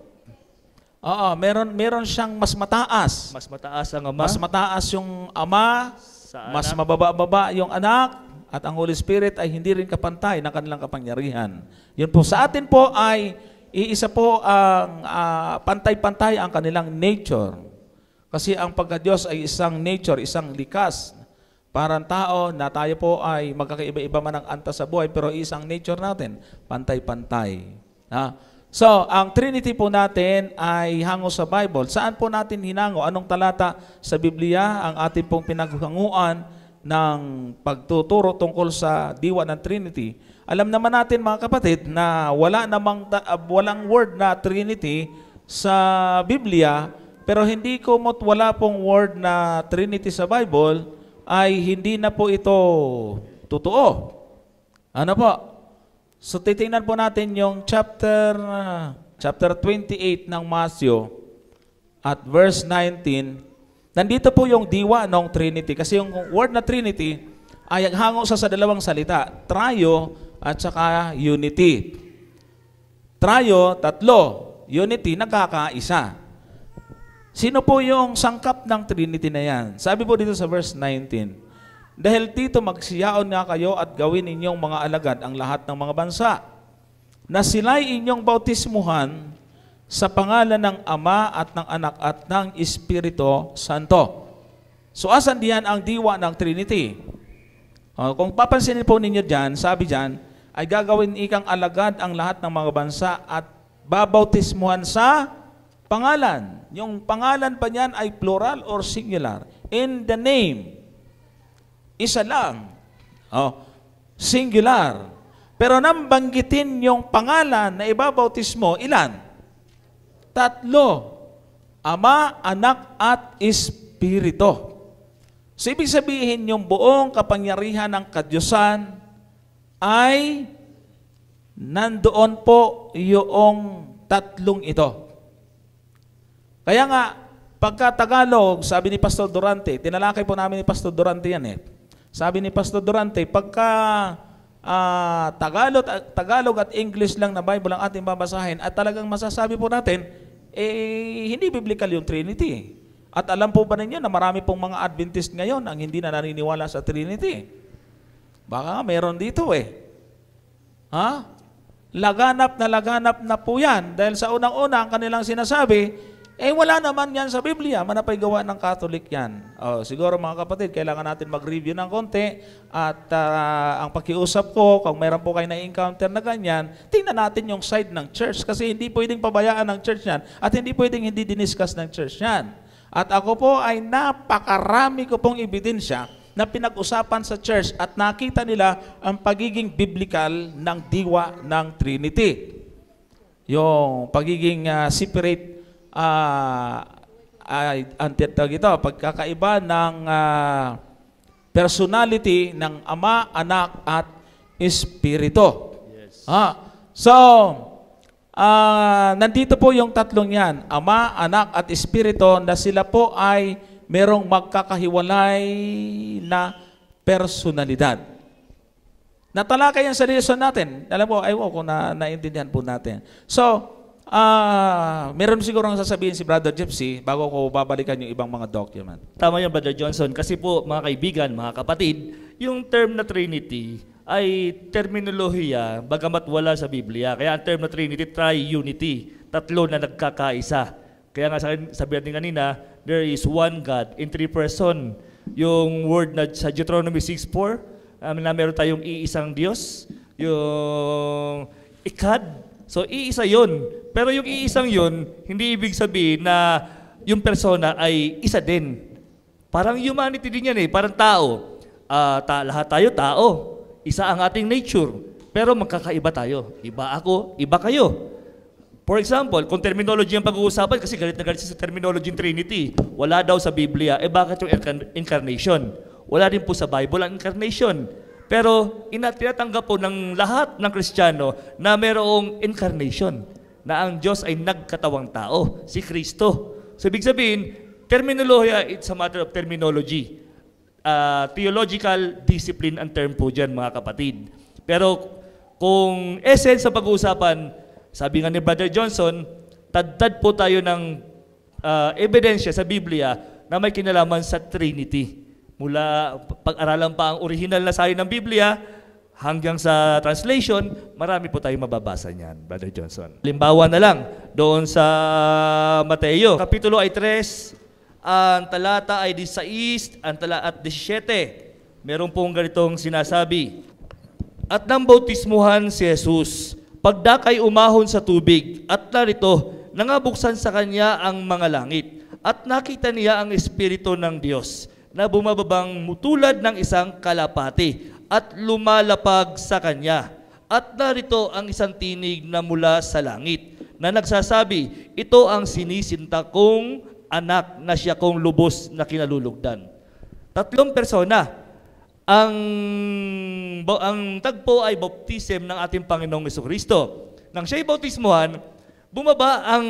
Oo, meron siyang mas mataas. Mas mataas ang Ama. Mas mataas yung Ama, Sa mas Anak. mababa-baba yung Anak, at ang Holy Spirit ay hindi rin kapantay ng kanilang kapangyarihan. Yun po, sa atin po ay iisa po ang pantay-pantay ang kanilang nature. Kasi ang pagka-Diyos ay isang nature, isang likas. Parang tao na tayo po ay magkakaiba-iba man ang antas sa buhay, pero isang nature natin, pantay-pantay. So, ang Trinity po natin ay hango sa Bible. Saan po natin hinango? Anong talata sa Biblia ang ating pong pinaghanguan ng pagtuturo tungkol sa diwa ng Trinity? Alam naman natin, mga kapatid, na walang word na Trinity sa Biblia, pero hindi kumot wala pong word na Trinity sa Bible, ay hindi na po ito totoo. Ano po? So titingnan po natin yung chapter 28 ng Matthew at verse 19. Nandito po yung diwa ng Trinity. Kasi yung word na Trinity ay hango sa dalawang salita. Trio at saka unity. Trio, tatlo. Unity, nagkakaisa. Sino po yung sangkap ng Trinity na yan? Sabi po dito sa verse 19, dahil dito magsiyaon nga kayo at gawin ninyong mga alagad ang lahat ng mga bansa, na sila'y inyong bautismuhan sa pangalan ng Ama at ng Anak at ng Espiritu Santo. So asan diyan ang diwa ng Trinity? Kung papansinin po ninyo dyan, sabi dyan, ay gagawin ikang alagad ang lahat ng mga bansa at babautismuhan sa pangalan. Yung pangalan pa niyan ay plural or singular. In the name. Isa lang. Singular. Pero nang banggitin yung pangalan na ibabautismo, ilan? Tatlo. Ama, Anak, at Espiritu. So, ibig sabihin yung buong kapangyarihan ng kadyusan ay nandoon po yung tatlong ito. Kaya nga, pagka Tagalog, sabi ni Pastor Durante, tinalakay po namin ni Pastor Durante yan Sabi ni Pastor Durante, pagka Tagalog at English lang na Bible ang ating babasahin, at talagang masasabi po natin, hindi biblical yung Trinity. At alam po ba ninyo na marami pong mga Adventist ngayon ang hindi na naniniwala sa Trinity? Baka meron dito Laganap na po yan. Dahil sa unang-una, ang kanilang sinasabi, wala naman yan sa Biblia, manapay gawa ng Catholic yan. Siguro mga kapatid, kailangan natin mag-review ng konti at ang pakiusap ko, kung meron po kayo na-encounter na ganyan, tingnan natin yung side ng church kasi hindi pwedeng pabayaan ng church yan at hindi pwedeng hindi diniscuss ng church yan. At ako po ay napakarami ko pong ebidensya na pinag-usapan sa church at nakita nila ang pagiging biblical ng diwa ng Trinity. Yung pagiging separate pagkakaiba ng personality ng Ama, Anak, at Espiritu. Yes. So, nandito po yung tatlong yan, Ama, Anak, at Espiritu, na sila po ay merong magkakahiwalay na personalidad. Natalakay yan sa lesson natin. Alam mo, kung naintindihan po natin. So, meron siguro ang sasabihin si Brother Gypsy bago ko babalikan yung ibang mga document. Tama yan, Brother Johnson. Kasi po, mga kaibigan, mga kapatid, yung term na Trinity ay terminolohiya bagamat wala sa Biblia. Kaya ang term na Trinity, tri-unity. Tatlo na nagkakaisa. Kaya nga sabi natin kanina, there is one God in three person. Yung word na sa Deuteronomy 6:4, na meron tayong iisang Diyos. Yung ikad. So, iisa yun. Pero yung iisang yun, hindi ibig sabihin na yung persona ay isa din. Parang humanity din yan parang tao. Lahat tayo tao. Isa ang ating nature. Pero magkakaiba tayo. Iba ako, iba kayo. For example, kung terminology ang pag-uusapan, kasi galit na galit sa terminology ng Trinity, wala daw sa Biblia, bakit yung incarnation? Wala din po sa Bible ang incarnation. Pero tinatanggap po ng lahat ng Kristiyano na mayroong incarnation, na ang Diyos ay nagkatawang tao, si Kristo. So ibig sabihin, terminolohiya, it's a matter of terminology. Theological discipline ang term po dyan, mga kapatid. Pero kung essence sa pag-uusapan, sabi nga ni Brother Johnson, tad po tayo ng ebidensya sa Biblia na may kinalaman sa Trinity. Mula pag-aralan pa ang original na sayo ng Biblia hanggang sa translation, marami po tayong mababasa niyan, Brother Johnson. Halimbawa na lang, doon sa Mateo, Kapitulo ay 3, ang talata ay 16 at 17. Meron pong ganitong sinasabi. At nang bautismuhan si Jesus, pagdakay umahon sa tubig, at narito, nangabuksan sa kanya ang mga langit, at nakita niya ang Espiritu ng Diyos, na bumababang tulad ng isang kalapati, at lumalapag sa kanya. At narito ang isang tinig na mula sa langit, na nagsasabi, ito ang sinisinta kong anak na siya kong lubos na kinalulugdan. 3 persona. Ang tagpo ay baptism ng ating Panginoong Jesucristo. Nang siya'y bautismuhan, bumaba ang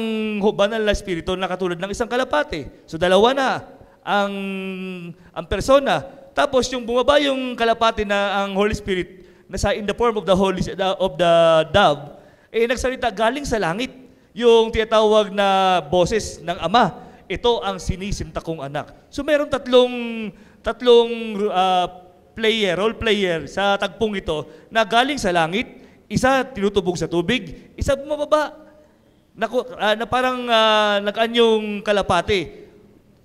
banal na Espiritu na katulad ng isang kalapati. So dalawa na ang persona. Tapos yung bumaba yung kalapati na ang Holy Spirit na in the form of the dove, nagsalita galing sa langit. Yung tinatawag na boses ng Ama. Ito ang sinisinta kong anak. So meron tatlong role player sa tagpong ito na galing sa langit, isa tinutubog sa tubig, isa bumababa. Na parang nag-anyong kalapati.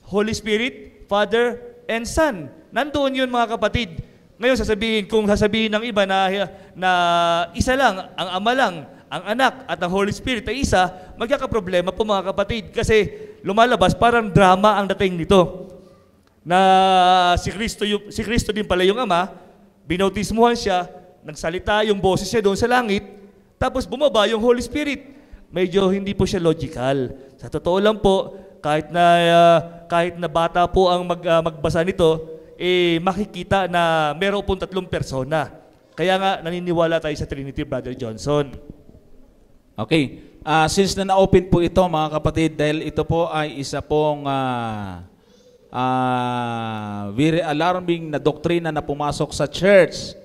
Holy Spirit, Father, and Son. Nandoon yun, mga kapatid. Ngayon kung sasabihin ng iba na isa lang, ang Ama lang, ang Anak at ang Holy Spirit ay isa, magkakaproblema po, mga kapatid. Kasi lumalabas parang drama ang dating nito. Na si Kristo din pala yung Ama, binautismuhan siya, nagsalita yung boses niya doon sa langit, tapos bumaba yung Holy Spirit. Medyo hindi po siya logical. Sa totoo lang po, kahit na bata po ang magbasa nito, makikita na meron pong 3 persona. Kaya nga naniniwala tayo sa Trinity, Brother Johnson. Okay. Since na-open po ito, mga kapatid, dahil ito po ay isa pong very alarming na doktrina na pumasok sa church.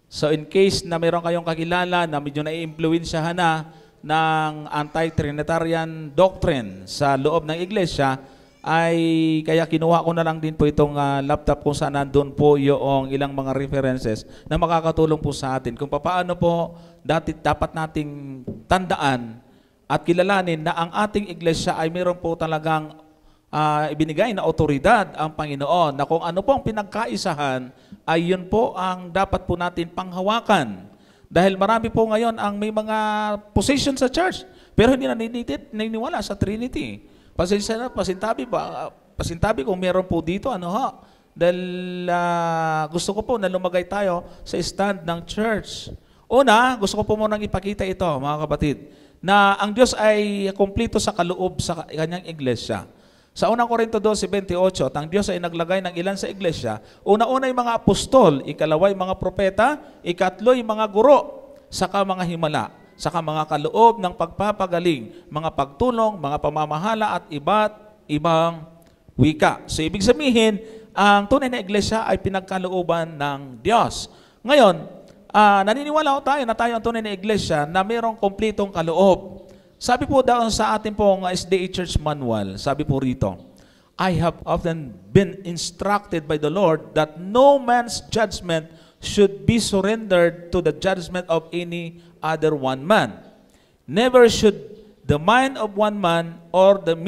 So in case na mayroon kayong kakilala na medyo na-influensyahan na ng anti-Trinitarian doctrine sa loob ng iglesia, ay kaya kinuha ko na lang din po itong laptop kung saan nandun po yung ilang mga references na makakatulong po sa atin kung paano po dapat nating tandaan at kilalanin na ang ating iglesia ay mayroon po talagang ibinigay na otoridad ang Panginoon na kung ano po ang pinagkaisahan ay yun po ang dapat po natin panghawakan. Dahil marami po ngayon ang may mga position sa church pero hindi naniniwala sa Trinity. Pasintabi kung meron po dito, dahil gusto ko po na lumagay tayo sa stand ng church. Una, gusto ko po munang ipakita ito, mga kapatid, na ang Diyos ay kumpleto sa kaloob sa kanyang iglesia. Sa 1 Corinto 12:28, ang Diyos ay naglagay ng ilan sa iglesia. Una-una yung mga apostol, ikalawa yung mga propeta, ikatlo yung mga guro, saka mga himala, saka mga kaloob ng pagpapagaling, mga pagtulong, mga pamamahala at iba't ibang wika. So ibig sabihin, ang tunay na iglesia ay pinagkalooban ng Diyos. Ngayon, naniniwala tayo na tayo ang tunay na iglesia na mayroong kumpletong kaloob. Sabi po daw sa ating pong SDA Church Manual, sabi po rito, I have often been instructed by the Lord that no man's judgment should be surrendered to the judgment of any other one man. Never should the mind of one man or the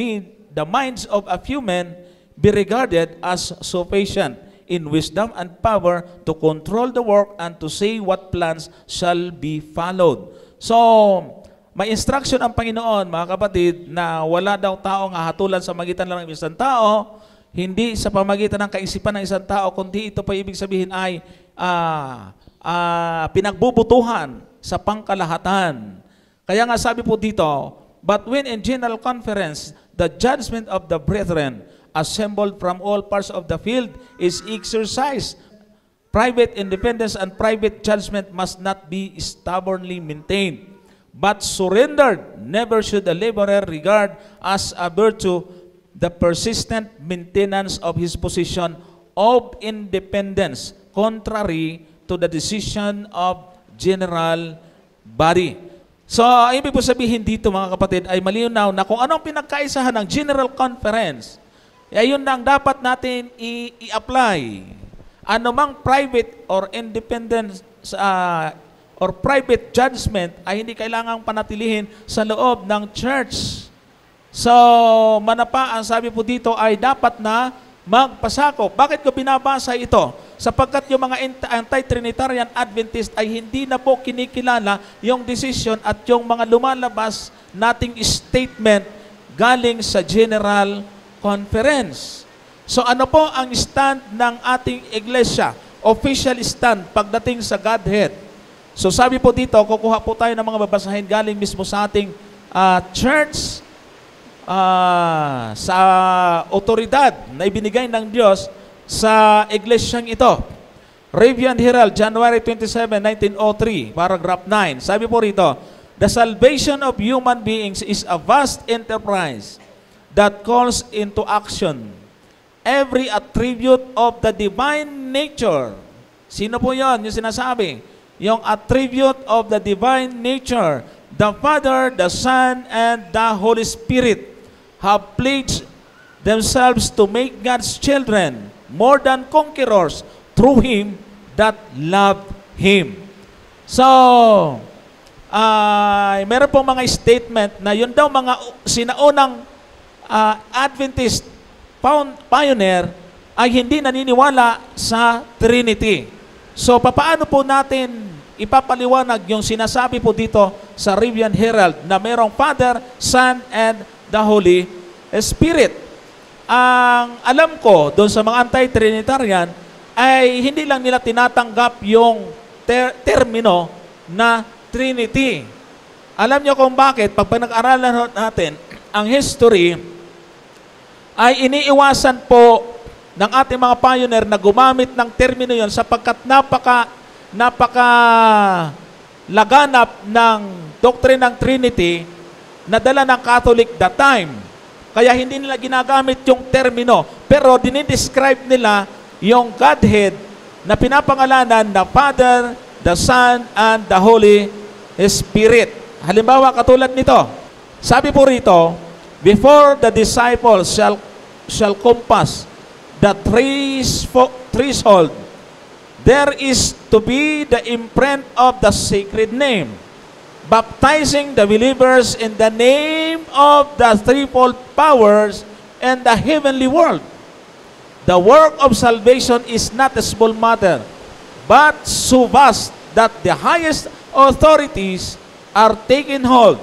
minds of a few men be regarded as sufficient in wisdom and power to control the work and to say what plans shall be followed. So, may instruction ang Panginoon, mga kapatid, na wala daw taong hahatulan sa magitan lang ng isang tao, hindi sa pamagitan ng kaisipan ng isang tao, kundi ito pa ibig sabihin ay pinagbubutuhan sa pangkalahatan. Kaya nga sabi po dito, But when in general conference, the judgment of the brethren assembled from all parts of the field is exercised. Private independence and private judgment must not be stubbornly maintained, but surrendered. Never should a laborer regard as a virtue the persistent maintenance of his position of independence, contrary to the decision of general body. So, ibig po sabihin dito mga kapatid ay malinaw na kung anong pinagkaisahan ng General Conference, ay yun ang dapat natin i-apply. Anumang private or independent or private judgment ay hindi kailangang panatilihin sa loob ng church. So, manapa, ang sabi po dito ay dapat na magpasakop. Bakit ko binabasa ito? Sapagkat yung mga anti-Trinitarian Adventist ay hindi na po kinikilala yung decision at yung mga lumalabas nating statement galing sa General Conference. So ano po ang stand ng ating iglesia? Official stand pagdating sa Godhead. So sabi po dito, kukuha po tayo ng mga babasahin galing mismo sa ating church, sa otoridad na ibinigay ng Diyos sa iglesyang ito. Review and Herald, January 27, 1903, paragraph 9. Sabi po rito, the salvation of human beings is a vast enterprise that calls into action every attribute of the divine nature. Sino po yon? Yung sinasabi. Yung attribute of the divine nature, the Father, the Son, and the Holy Spirit have pledged themselves to make God's children more than conquerors through Him that loved Him. So, meron pong mga statement na yun daw mga sinaunang Adventist pioneer ay hindi naniniwala sa Trinity. So, papaano po natin ipapaliwanag yung sinasabi po dito sa Review and Herald na merong Father, Son, and the Holy Spirit? Ang alam ko doon sa mga anti-Trinitarian ay hindi lang nila tinatanggap yung termino na Trinity. Alam niyo kung bakit? Pag pinag-aralan natin ang history, ay iniiwasan po ng ating mga pioneer na gumamit ng termino yon sapagkat napaka laganap ng doctrine ng Trinity na dala ng Catholic that time. Kaya hindi nila ginagamit yung termino, pero dinidescribe nila yung Godhead na pinapangalanan na Father, the Son, and the Holy Spirit. Halimbawa, katulad nito, sabi po rito, before the disciples shall compass the threshold, there is to be the imprint of the sacred name, baptizing the believers in the name of the threefold powers and the heavenly world. The work of salvation is not a small matter, but so vast that the highest authorities are taking hold.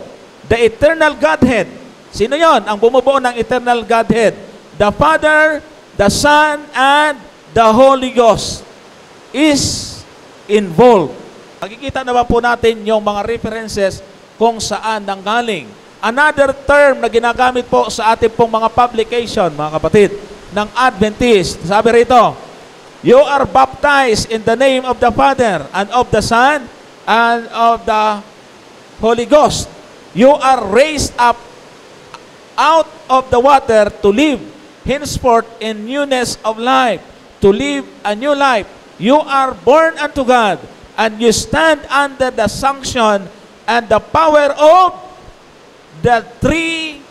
The eternal Godhead. Sino yon? Ang bumubuo ng eternal Godhead. The Father, the Son, and the Holy Ghost is involved. Makikita naman po natin yung mga references kung saan nanggaling. Another term na ginagamit po sa ating pong mga publication, mga kapatid, ng Adventist. Sabi rito, you are baptized in the name of the Father and of the Son and of the Holy Ghost. You are raised up out of the water to live henceforth in newness of life, to live a new life. You are born unto God, and you stand under the sanction and the power of the three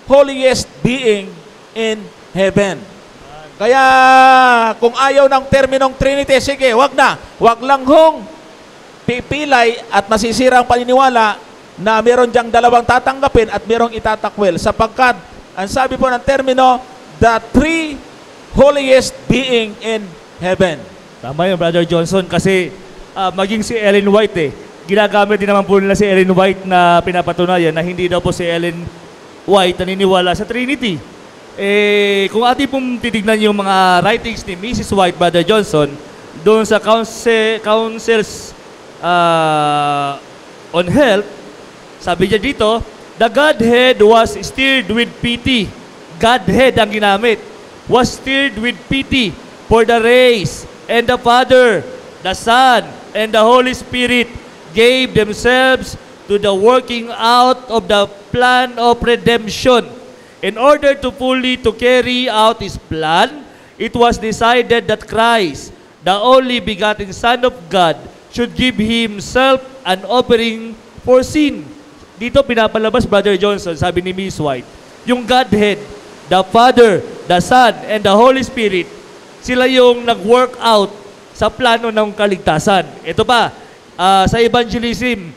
holiest being in heaven. Kaya kung ayaw ng terminong Trinity, sige, wag na. Wag lang hong pipilay at masisirang paniniwala na meron diyang dalawang tatanggapin at merong itatakwil. Sapagkat, ang sabi po ng termino, the three holiest being in heaven. Tama yun, Brother Johnson, kasi maging si Ellen White ginagamit din naman po nila si Ellen White na pinapatunayan na hindi daw po si Ellen White naniniwala sa Trinity. Kung ating pong titignan yung mga writings ni Mrs. White, Brother Johnson, doon sa Councils on Health, sabi niya dito, The Godhead was stirred with pity. Godhead ang ginamit. Was stirred with pity for the race. And the Father, the Son, and the Holy Spirit gave themselves to the working out of the plan of redemption. In order to fully to carry out His plan, it was decided that Christ, the only begotten Son of God, should give Himself an offering for sin. Dito pinapalabas, Brother Johnson, sabi ni Miss White, yung Godhead, the Father, the Son, and the Holy Spirit, sila yung nag-work out sa plano ng kaligtasan. Ito pa, sa Evangelism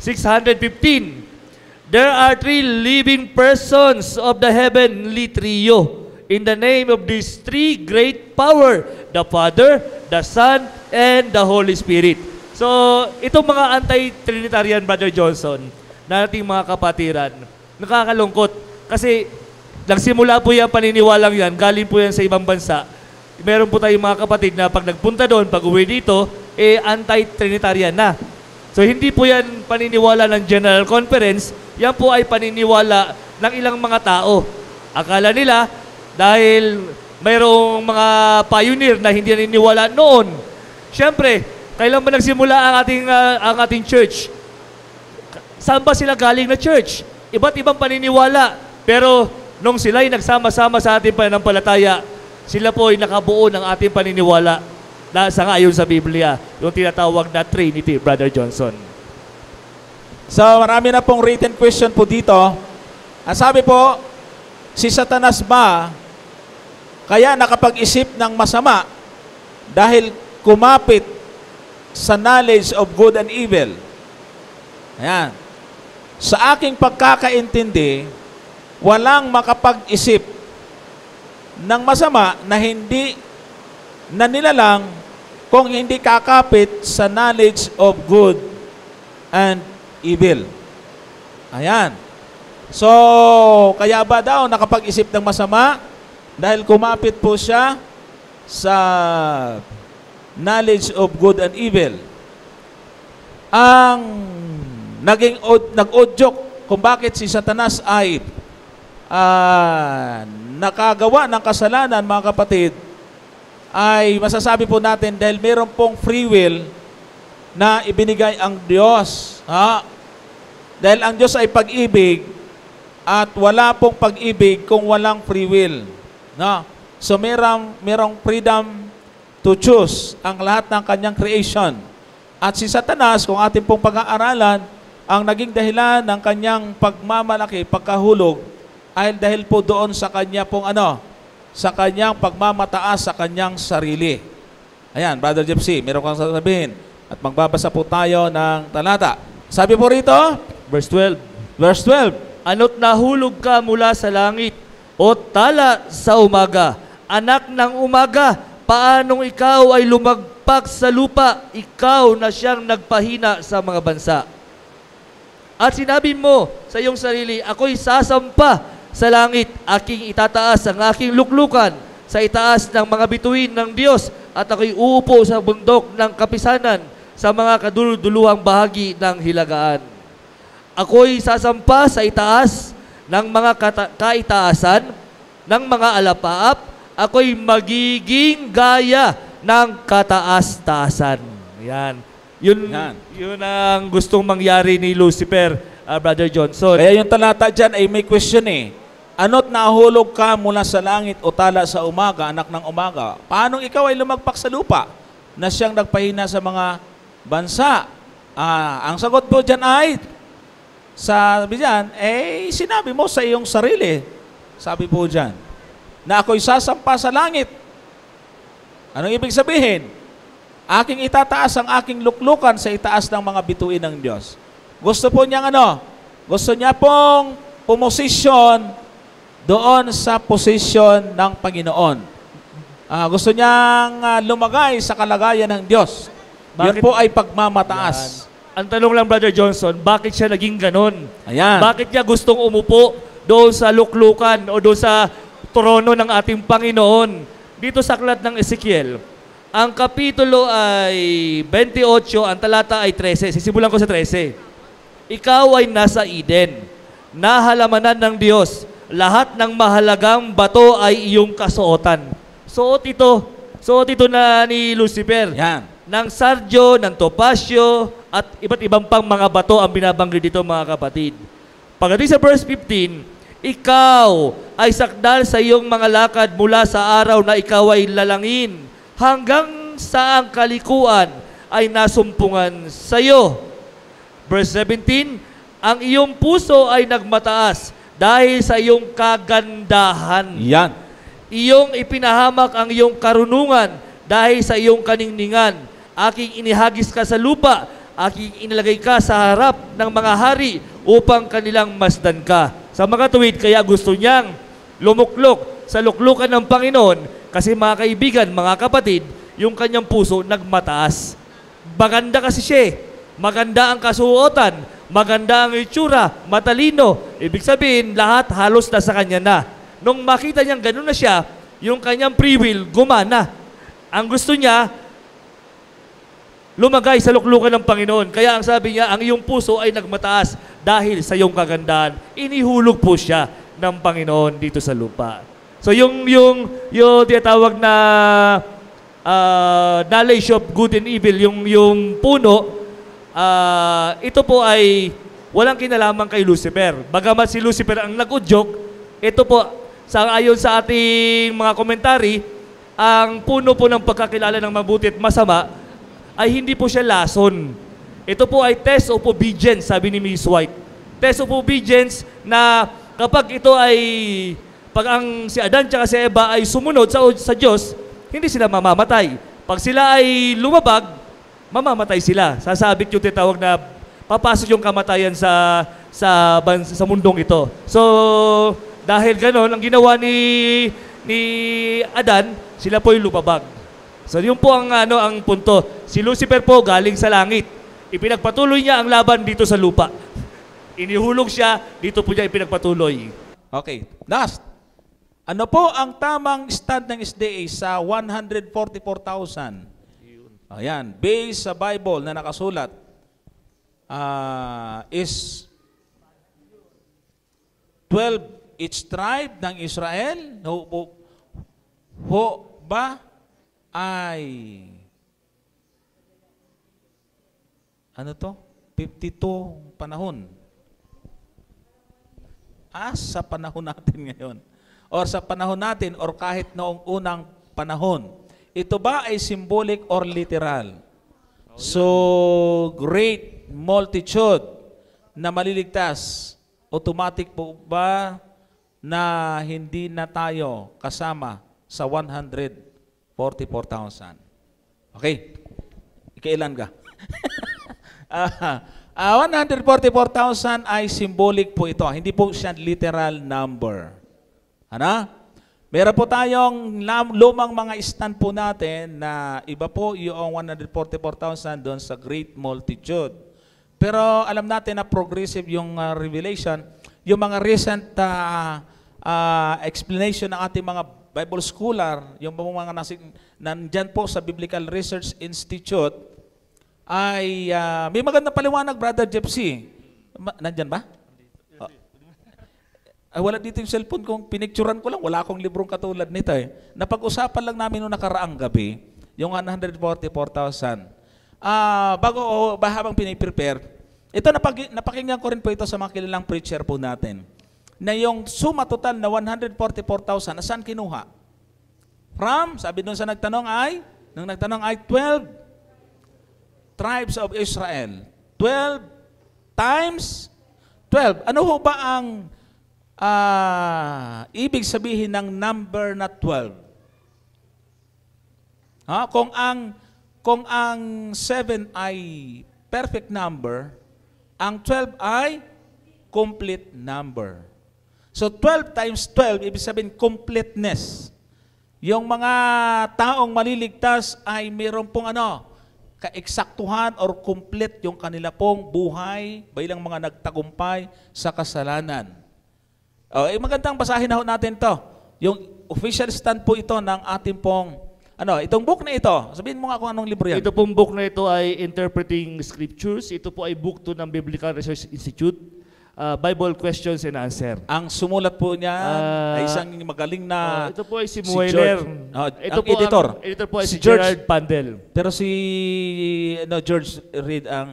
615, there are three living persons of the heavenly trio in the name of these three great power, the Father, the Son, and the Holy Spirit. So, itong mga anti-Trinitarian, Brother Johnson, na ating mga kapatiran, nakakalungkot. Kasi, nagsimula po yung paniniwalang yan, galing po yan sa ibang bansa. Meron po tayong mga kapatid na pag nagpunta doon, pag uwi dito, anti-Trinitarian na. So, hindi po yan paniniwala ng General Conference, yan po ay paniniwala ng ilang mga tao. Akala nila, dahil mayroong mga pioneer na hindi naniniwala noon. Siyempre, kailan ba nagsimula ang ating church? Saan ba sila galing na church? Iba't ibang paniniwala. Pero nung sila ay nagsama-sama sa ating pananampalataya, sila po ay nakabuo ng ating paniniwala na sangayon sa Biblia, yung tinatawag na Trinity, Brother Johnson. So, marami na pong written question po dito. Ang sabi po, si Satanas ba kaya nakapag-isip ng masama dahil kumapit sa knowledge of good and evil? Ayan. Sa aking pagkakaintindi, walang makapag-isip ng masama na hindi na nilalang kung hindi kakapit sa knowledge of good and evil. Ayan. So, kaya ba daw nakapag-isip ng masama? Dahil kumapit po siya sa knowledge of good and evil. Ang nag-udyok kung bakit si Satanas ay nakagawa ng kasalanan, mga kapatid, ay masasabi po natin dahil meron pong free will na ibinigay ang Diyos. Dahil ang Diyos ay pag-ibig at wala pong pag-ibig kung walang free will. No? So merong freedom to choose ang lahat ng kanyang creation. At si Satanas, kung ating pong pag-aaralan, ang naging dahilan ng kanyang pagmamalaki, pagkahulog, ay dahil po doon sa kanya pong sa kanyang pagmamataas sa kanyang sarili. Ayan, Brother Gypsy, meron kang sasabihin. At magbabasa po tayo ng talata. Sabi po rito, Verse 12. verse 12, Ano't nahulog ka mula sa langit, o tala sa umaga, anak ng umaga, paanong ikaw ay lumagpak sa lupa, ikaw na siyang nagpahina sa mga bansa. At sinabi mo sa iyong sarili, ako'y sasampa sa langit, aking itataas ang aking luklukan sa itaas ng mga bituin ng Diyos, at ako'y uupo sa bundok ng kapisanan sa mga kaduluduluhang bahagi ng hilagaan. Ako'y sasampa sa itaas ng mga kaitaasan ng mga alapaap, ako'y magiging gaya ng kataas-taasan. Yan. Yun ang gustong mangyari ni Lucifer, Brother Johnson. kaya yung talata dyan ay may question Ano't nahulog ka mula sa langit o tala sa umaga, anak ng umaga? Paanong ikaw ay lumagpak sa lupa na siyang nagpahina sa mga bansa? Ang sagot po dyan ay, sabi dyan, sinabi mo sa iyong sarili. Sabi po dyan, na ako'y sasampa sa langit. Anong ibig sabihin? Aking itataas ang aking luklukan sa itaas ng mga bituin ng Diyos. Gusto po niyang Gusto niya pong pumosisyon doon sa posisyon ng Panginoon. Gusto niyang lumagay sa kalagayan ng Diyos. Yun po ay pagmamataas. Ang tanong lang, Brother Johnson, bakit siya naging ganon? Ayan. Bakit niya gustong umupo doon sa luklukan o doon sa trono ng ating Panginoon? Dito sa aklat ng Ezekiel, ang kapitulo ay 28, ang talata ay 13. Sisimulan ko sa 13. Ikaw ay nasa Eden. na halamanan ng Diyos. Lahat ng mahalagang bato ay iyong kasuotan. Suot ito na ni Lucifer. Yan. Ng sardio, ng topasyo, at iba't ibang pang mga bato ang binabanggit dito mga kapatid. Pagdating sa verse 15, ikaw ay sakdal sa iyong mga lakad mula sa araw na ikaw ay lalangin hanggang sa ang kalikuan ay nasumpungan sa iyo. Verse 17, ang iyong puso ay nagmataas dahil sa iyong kagandahan. Yan. Iyong ipinahamak ang iyong karunungan dahil sa iyong kaningningan. Aking inihagis ka sa lupa, aking inilagay ka sa harap ng mga hari upang kanilang masdan ka. Sa mga tuwid, kaya gusto niyang lumuklok sa luklukan ng Panginoon kasi mga kaibigan, mga kapatid, yung kanyang puso nagmataas. Maganda kasi siya. Maganda ang kasuotan, maganda ang itsura, matalino. Ibig sabihin, lahat halos na sa kanya na. Nung makita niyang gano'n na siya, yung kanyang free will gumana. Ang gusto niya, lumagay sa luklukan ng Panginoon. Kaya ang sabi niya, ang iyong puso ay nagmataas dahil sa iyong kagandahan. Inihulog po siya ng Panginoon dito sa lupa. So yung tinatawag na knowledge of good and evil, yung puno, ito po ay walang kinalaman kay Lucifer. Bagamat si Lucifer ang nag-udyok, ito po, ayon sa ating mga komentary, ang puno po ng pagkakilala ng mabuti at masama ay hindi po siya lason. Ito po ay test of obedience, sabi ni Ms. White. Test of obedience na kapag ito ay, pag ang si Adan at si Eva ay sumunod sa Diyos, hindi sila mamamatay. Pag sila ay lumabag, mamamatay sila. Sasabit yung tinatawag na papasok yung kamatayan sa mundong ito. So, dahil ganon, ang ginawa ni Adan, sila po yung lumabag. So, yun po ang punto. Si Lucifer po galing sa langit. Ipinagpatuloy niya ang laban dito sa lupa. Inihulog siya, dito po niya ipinagpatuloy. Okay. Last. Ano po ang tamang stand ng SDA sa 144,000? Ayan. Based sa Bible na nakasulat, is 12 each tribe ng Israel. Ho ba ay ano to? 52 panahon. Sa panahon natin ngayon. Or sa panahon natin or kahit noong unang panahon. Ito ba ay symbolic or literal? So, great multitude na maliligtas. Automatic po ba na hindi na tayo kasama sa 144,000? Okay. Kailan ka? 144,000 ay symbolic po ito. Hindi po siya literal number. Ano? Meron po tayong lumang mga stand po natin na iba po yung 144,000 doon sa great multitude. Pero alam natin na progressive yung revelation. Yung mga recent explanation ng ating mga Bible scholar, yung mga nandyan po sa Biblical Research Institute, ay may magandang paliwanag, Brother Jepsy. Nandyan ba? Ay, wala dito yung cellphone kong pinicturan ko lang. Wala akong librong katulad nito eh. Napag-usapan lang namin noong nakaraang gabi, yung 144,000. Habang piniprepare, ito napakinggan ko rin po ito sa mga kilalang preacher po natin, na yung suma total na 144,000, saan kinuha? From, sabi doon sa nagtanong ay 12 tribes of Israel. 12 times 12. Ano ho ba ang ibig sabihin ng number na 12? Kung ang 7 ay perfect number, ang 12 ay complete number. So 12 times 12, ibig sabihin completeness. Yung mga taong maliligtas ay mayroon pong kaeksaktuhan or complete yung kanila pong buhay bilang mga nagtagumpay sa kasalanan. Magandang basahin na natin to. Yung official stand po ito ng ating pong, itong book na ito. Sabihin mo nga kung anong libro yan. Ito pong book na ito ay Interpreting Scriptures. Ito po ay book 2 ng Biblical Research Institute. Bible questions and answer. Ang sumulat po niya ay isang magaling na Ito po ay si si Mueller. George. Ito Ang po editor. Ang editor po ay Si si George. Gerard Pandel. Pero si George Reed ang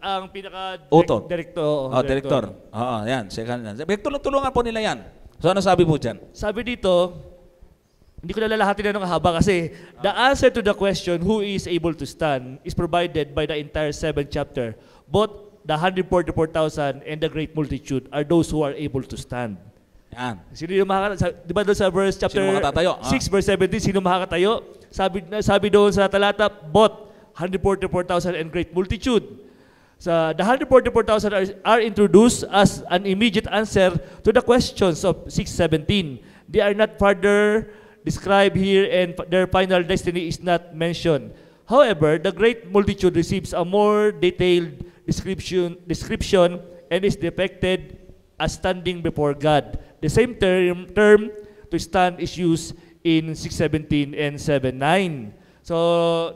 Ang pinaka Author. director. director. Oo, yan. Second yan. Tulungan po nila yan. So ano sabi po dyan? Sabi dito, hindi ko nalalahatin na ng haba kasi the answer to the question who is able to stand is provided by the entire 7th chapter. Both the 144,000 and the great multitude are those who are able to stand. Yan. Sino yung di ba doon sa verse chapter Sino makatatayo? 6 verse 17, sino makakatayo? Sabi doon sa talata, both 144,000 and great multitude. The 144,000 are introduced as an immediate answer to the questions of 6:17. They are not further described here and their final destiny is not mentioned. However, the great multitude receives a more detailed description and is depicted as standing before God. The same term to stand is used in 6:17 and 7:9. So,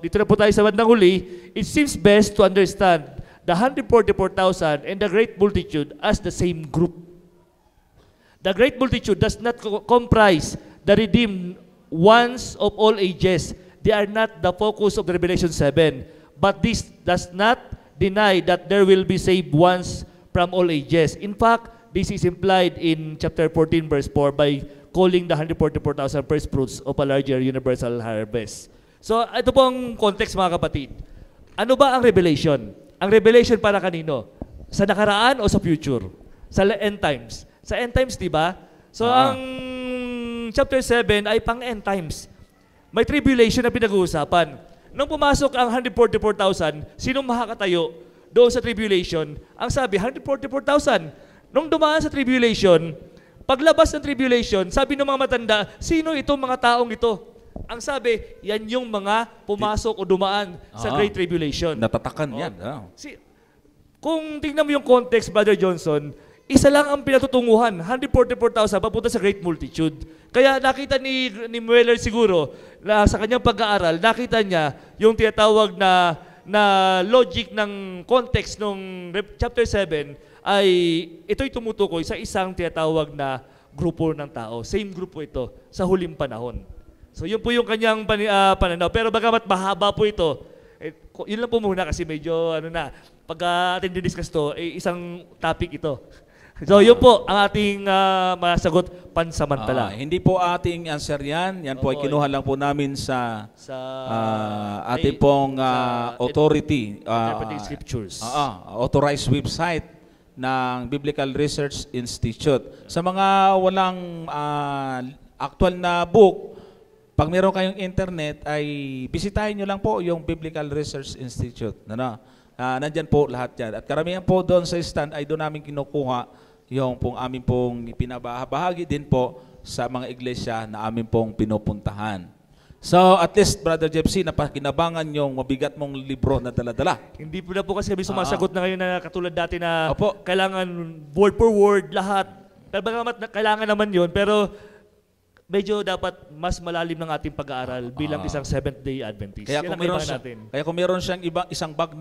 dito na po tayo sa bandang huli. It seems best to understand the 144,000 and the great multitude as the same group. The great multitude does not comprise the redeemed ones of all ages. They are not the focus of Revelation 7. But this does not deny that there will be saved ones from all ages. In fact, this is implied in chapter 14 verse 4 by calling the 144,000 first fruits of a larger universal harvest. So, ito po ang context mga kapatid. Ano ba ang revelation? Ang revelation para kanino? Sa nakaraan o sa future? Sa end times? Sa end times, di ba? So, ang chapter 7 ay pang end times. May tribulation na pinag-uusapan. Nung pumasok ang 144,000, sinong makakatayo doon sa tribulation? Ang sabi, 144,000. Nung dumaan sa tribulation, paglabas ng tribulation, sabi ng mga matanda, sino itong mga taong ito? Ang sabi, yan yung mga pumasok o dumaan sa Great Tribulation. Natatakan yan. Kung tingnan mo yung context, Brother Johnson, isa lang ang pinatutunguhan, 144,000 papunta sa great multitude. Kaya nakita ni Mueller siguro na sa kanyang pag-aaral, nakita niya yung tinatawag na logic ng context ng chapter 7 ay ito'y tumutukoy sa isang tinatawag na grupo ng tao. Same grupo ito sa huling panahon. So yun po yung kanyang pananaw. Pero bagamat mahaba po ito, yun lang po muna kasi medyo pag ating discuss to, isang topic ito. So yun po ang ating masagot pansamantala. Hindi po ating answer yan. Yan po ay kinuha lang po namin sa ating pong authority. Interpreting Scriptures. Authorized website ng Biblical Research Institute. Sa mga walang actual na book, pag meron kayong internet, ay bisitahin nyo lang po yung Biblical Research Institute. Nandyan po lahat yan. At karamihan po doon sa stand ay doon namin kinukuha yung pong amin pong pinabahagi din po sa mga iglesia na amin pong pinupuntahan. So at least, Brother Jepsy, napakinabangan yung mabigat mong libro na dala-dala. Hindi po na po kasi kami sumasagot na ngayon na katulad dati na Opo. kailangan word for word, lahat. Pero kailangan naman yun, pero medyo dapat mas malalim ng ating pag-aaral bilang isang Seventh-day Adventist. Kaya kung meron siyang isang bag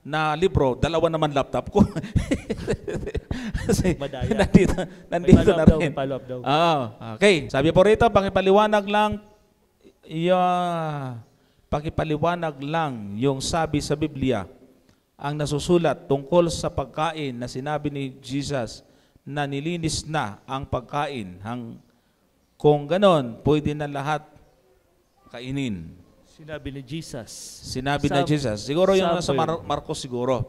na libro, dalawa naman laptop ko. Madaya. Nandito na rin. Follow-up daw. Okay. Sabi po rito, pakipaliwanag lang yung sabi sa Biblia ang nasusulat tungkol sa pagkain na sinabi ni Jesus na nilinis na ang pagkain. Kung ganon, pwede na lahat kainin. Sinabi ni Jesus. Sinabi na Jesus. Siguro yung nasa Marcos siguro.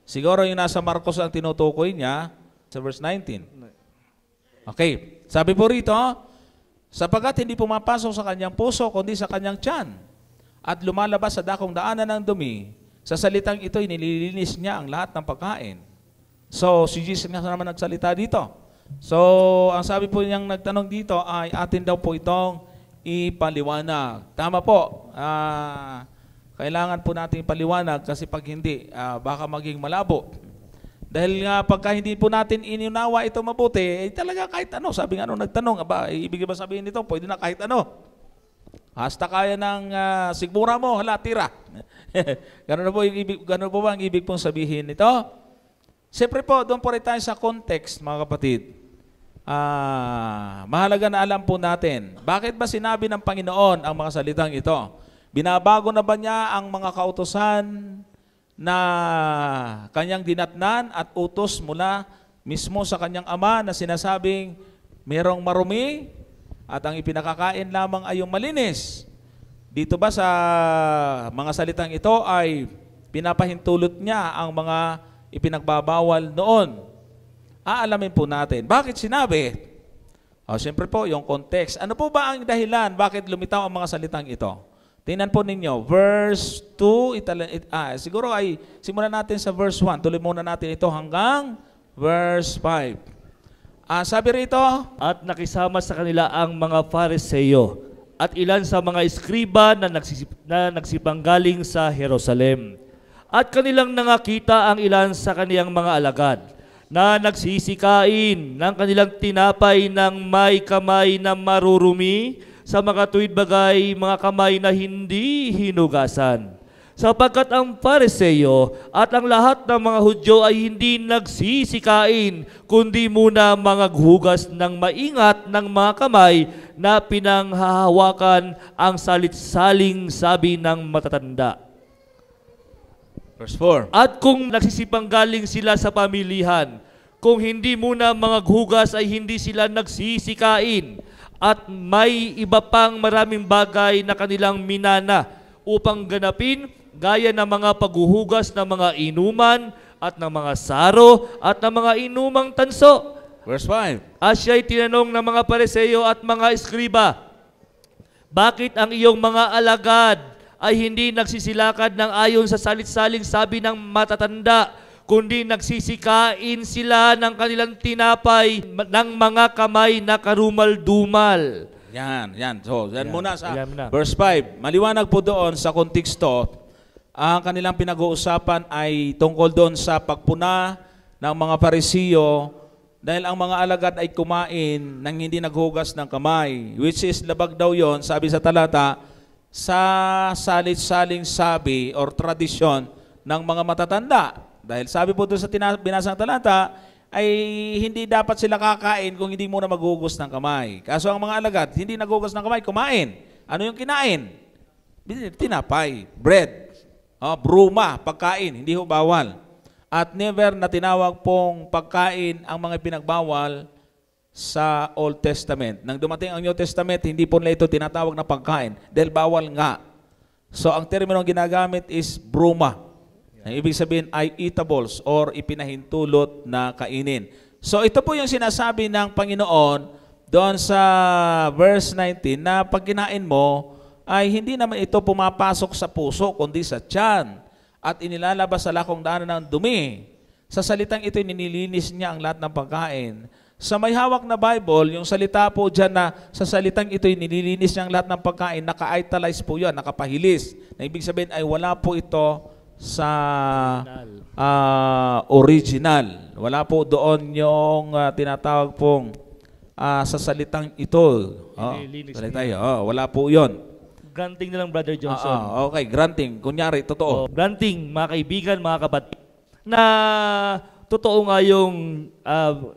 Siguro yung nasa Marcos ang tinutukoy niya sa verse 19. Okay. Sabi po rito, sapagkat hindi pumapasok sa kanyang puso, kundi sa kanyang tiyan, at lumalabas sa dakong daanan ng dumi, sa salitang ito'y nililinis niya ang lahat ng pagkain. So, si Jesus nga naman nagsalita dito. So, ang sabi po niyang nagtanong dito ay atin daw po itong ipaliwanag. Tama po. Kailangan po natin ipaliwanag kasi pag hindi, baka maging malabo. Dahil nga pagka hindi po natin inunawa ito mabuti, talaga kahit ano. Sabi nga nung nagtanong, ibig ba sabihin nito, pwede na kahit ano. Hasta kaya ng sigmura mo, hala, tira. Ganun po ba ang ibig pong sabihin nito? Siyempre po, doon po rin tayo sa context, mga kapatid. Mahalaga na alam po natin, bakit ba sinabi ng Panginoon ang mga salitang ito? Binabago na ba niya ang mga kautusan na kanyang dinatnan at utos mula mismo sa kanyang ama na sinasabing merong marumi at ang ipinakakain lamang ay yung malinis? Dito ba sa mga salitang ito ay pinapahintulot niya ang mga ipinagbabawal noon? Aalamin po natin. Bakit sinabi? Siyempre po, yung context. Ano po ba ang dahilan? Bakit lumitaw ang mga salitang ito? Tingnan po ninyo. Verse 2, siguro ay simulan natin sa verse 1. Tuloy muna natin ito hanggang verse 5. Sabi rito, At nakisama sa kanila ang mga Fariseo at ilan sa mga eskriba na nagsipanggaling sa Jerusalem. At kanilang nangakita ang ilan sa kaniyang mga alagad na nagsisikain ng kanilang tinapay ng may kamay na marurumi sa mga tuwid bagay, mga kamay na hindi hinugasan. Sapagkat ang Fariseo at ang lahat ng mga Hudyo ay hindi nagsisikain, kundi muna mga hugas ng maingat ng mga kamay na pinanghahawakan ang salit-saling sabi ng matatanda. verse 4. At kung nagsisipanggaling sila sa pamilihan, kung hindi muna mga hugas ay hindi sila nagsisikain, at may iba pang maraming bagay na kanilang minana upang ganapin, gaya ng mga paghuhugas ng mga inuman at ng mga saro at ng mga inumang tanso. Verse 5. At siya'y tinanong ng mga Pariseo at mga eskriba, bakit ang iyong mga alagad ay hindi nagsisilakad ng ayon sa salit-saling sabi ng matatanda, kundi nagsisikain sila ng kanilang tinapay ng mga kamay na karumal-dumal? Yan. So, yan muna sa Ayan na. verse 5. Maliwanag po doon sa konteksto, ang kanilang pinag-uusapan ay tungkol doon sa pagpuna ng mga Pariseo dahil ang mga alagad ay kumain nang hindi naghugas ng kamay, which is labag daw yon, sabi sa talata, sa salit-saling sabi or tradisyon ng mga matatanda. Dahil sabi po doon sa binasang talata, ay hindi dapat sila kakain kung hindi muna maghugas ng kamay. Kaso ang mga alagad, hindi naghugas ng kamay, kumain. Ano yung kinain? Tinapay, bread, bruma, pagkain, hindi ho bawal. At never na tinawag pong pagkain ang mga pinagbawal sa Old Testament. Nang dumating ang New Testament, hindi po nila ito tinatawag na pagkain dahil bawal nga. So ang terminong ginagamit is bruma. Ang ibig sabihin ay eatables or ipinahintulot na kainin. So ito po yung sinasabi ng Panginoon doon sa verse 19 na pag kinain mo ay hindi naman ito pumapasok sa puso kundi sa tiyan at inilalabas sa lakong daanan ng dumi. Sa salitang ito, nililinis niya ang lahat ng pagkain. Sa may hawak na Bible, yung salita po dyan na sa salitang ito, nililinis niya ang lahat ng pagkain, naka-italize po yun, nakapahilis. Na ibig sabihin ay wala po ito sa original. Wala po doon yung tinatawag pong sa salitang ito. Salita yun. Wala po yun. Granting na lang, Brother Johnson. Okay, granting. Kunyari, totoo. Granting, mga kaibigan, mga kapatid, na totoo nga yung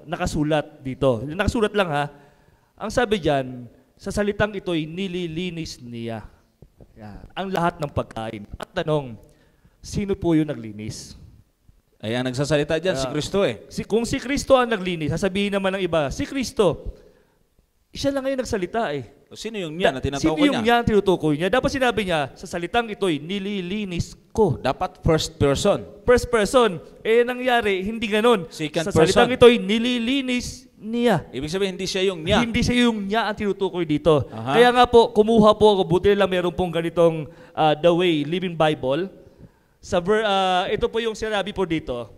nakasulat dito. Nakasulat lang ha. Ang sabi dyan, sa salitang ito'y nililinis niya. Yan. Ang lahat ng pagkain. At tanong, sino po yung naglinis? Ayan, nagsasalita dyan, si Kristo eh. Kung si Kristo ang naglinis, sasabihin naman ng iba, si Kristo, siya lang ngayon nagsalita eh. Sino yung niya na tinatawag Sino yung niya? niya ang tinutukoy niya? Dapat sinabi niya, sa salitang ito'y nililinis ko. Dapat first person. First person. Eh, nangyari, hindi ganon. Second Sa salitang person. ito'y nililinis niya. Ibig sabihin, hindi siya yung niya. Hindi siya yung niya ang tinutukoy dito. Aha. Kaya nga po, kumuha po ako, buti lang meron pong ganitong The Way, Living Bible. Ito po yung sinabi po dito.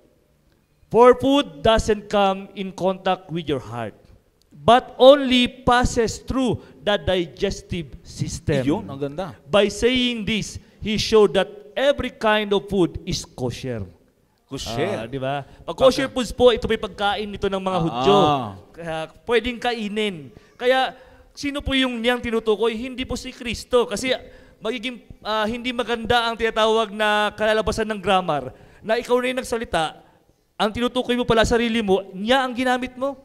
For food doesn't come in contact with your heart, but only passes through the digestive system. Yun, ang ganda. By saying this, he showed that every kind of food is kosher. Kosher. Di ba? Pag kosher foods po, ito may pagkain nito ng mga Hudyo. Kaya pwedeng kainin. Kaya sino po yung niyang tinutukoy? Hindi po si Kristo. Kasi magiging hindi maganda ang tinatawag na kalalabasan ng grammar na ikaw na yung nagsalita, ang tinutukoy mo pala sarili mo, niya ang ginamit mo.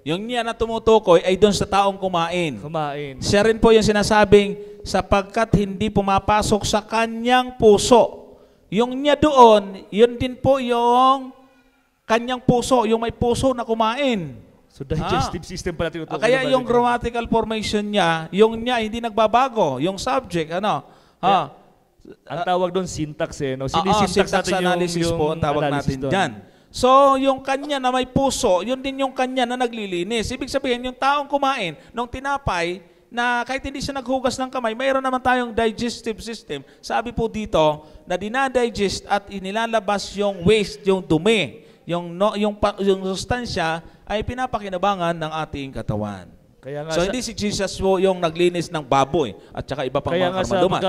Yung niya na tumutukoy ay doon sa taong kumain. Kumain. Siya rin po yung sinasabing, sapagkat hindi pumapasok sa kanyang puso. Yung niya doon, yun din po yung kanyang puso, yung may puso na kumain. So digestive system pala tinutukoy. Kaya yung grammatical formation niya, yung niya hindi nagbabago. Yung subject, ang tawag doon syntax no? Syntax natin analysis yung po ang tawag natin analysis doon. dyan. So, yung kanya na may puso, yun din yung kanya na naglilinis. Ibig sabihin, yung taong kumain nung tinapay, na kahit hindi siya naghugas ng kamay, mayroon naman tayong digestive system. Sabi po dito, na dinadigest at inilalabas yung waste, yung dumi, yung sustansya, ay pinapakinabangan ng ating katawan. Kaya nga So, hindi si Jesus po yung naglinis ng baboy at saka iba pang kaya mga nga sa karmalduman.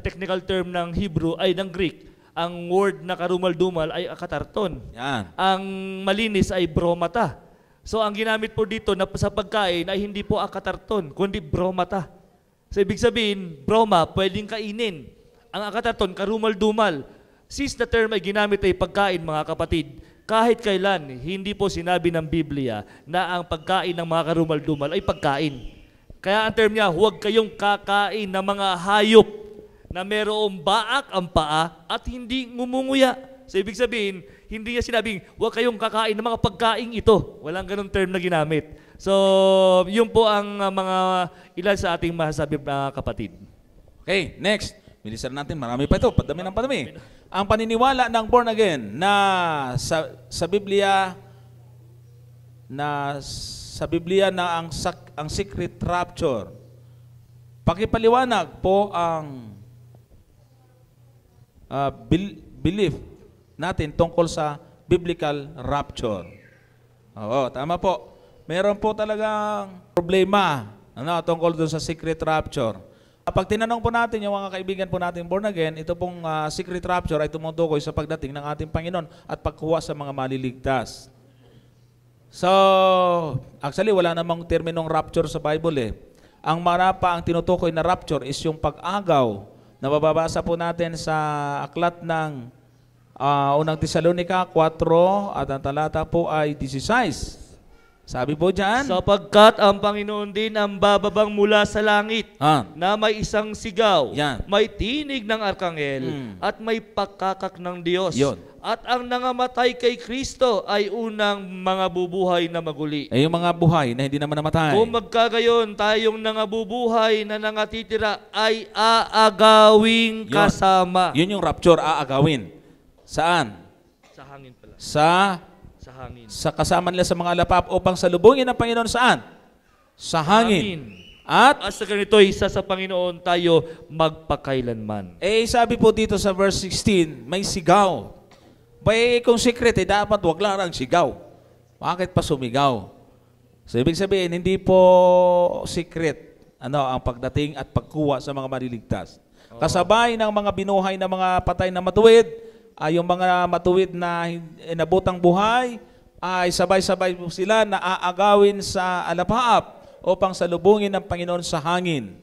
technical term ng Hebrew ay ng Greek, ang word na karumal-dumal ay akatarton. Yan. Ang malinis ay bromata. So ang ginamit po dito na sa pagkain ay hindi po akatarton, kundi bromata. So ibig sabihin, broma, pwedeng kainin. Ang akatarton, karumal-dumal. Since the term ay ginamit ay pagkain, mga kapatid, kahit kailan, hindi po sinabi ng Biblia na ang pagkain ng mga karumal-dumal ay pagkain. Kaya ang term niya, huwag kayong kakain ng mga hayop na merong baak ang paa at hindi ngumunguya. So ibig sabihin, hindi niya sinabing, huwag kayong kakain ng mga pagkain ito. Walang ganong term na ginamit. So, yun po ang mga ilan sa ating masasabi na kapatid. Okay, next. Bilisan natin, marami pa ito, padami ng padami. Ang paniniwala ng born again na sa Biblia na ang secret rapture. Pakipaliwanag po ang belief natin tungkol sa biblical rapture. Oo, tama po. Meron po talagang problema tungkol doon sa secret rapture. Pag tinanong po natin yung mga kaibigan po natin born again, ito pong secret rapture ay tumutukoy sa pagdating ng ating Panginoon at pagkuha sa mga maliligtas. So, actually wala namang terminong rapture sa Bible eh. Ang marapa, ang tinutukoy na rapture is yung pag-agaw na mababasa po natin sa aklat ng unang Tesalonica 4 at ang talata po ay 16. Sabi po dyan, Sapagkat ang Panginoon din ang bababang mula sa langit na may isang sigaw, may tinig ng arkangel, at may pakakak ng Diyos. Yun. At ang nangamatay kay Kristo ay unang mga bubuhay na maguli. ay yung mga buhay na hindi naman namatay. Kung magkagayon, tayong nangabubuhay na nangatitira ay aagawing kasama. Yun yung rapture, aagawin. Saan? Sa hangin pala. Sa hangin. Sa kasama nila sa mga alapap upang salubungin ang Panginoon saan? Sa hangin. At sa ganito, isa sa Panginoon tayo magpakailanman. sabi po dito sa verse 16, may sigaw. Kung secret, dapat wag lang ang sigaw. Bakit pa sumigaw? So, ibig sabihin, hindi po secret ang pagdating at pagkuha sa mga maliligtas. Kasabay ng mga binuhay na mga patay na matuwid, yung mga matuwid na nabutang buhay, ay sabay-sabay po sila na aagawin sa alapaap upang salubungin ng Panginoon sa hangin.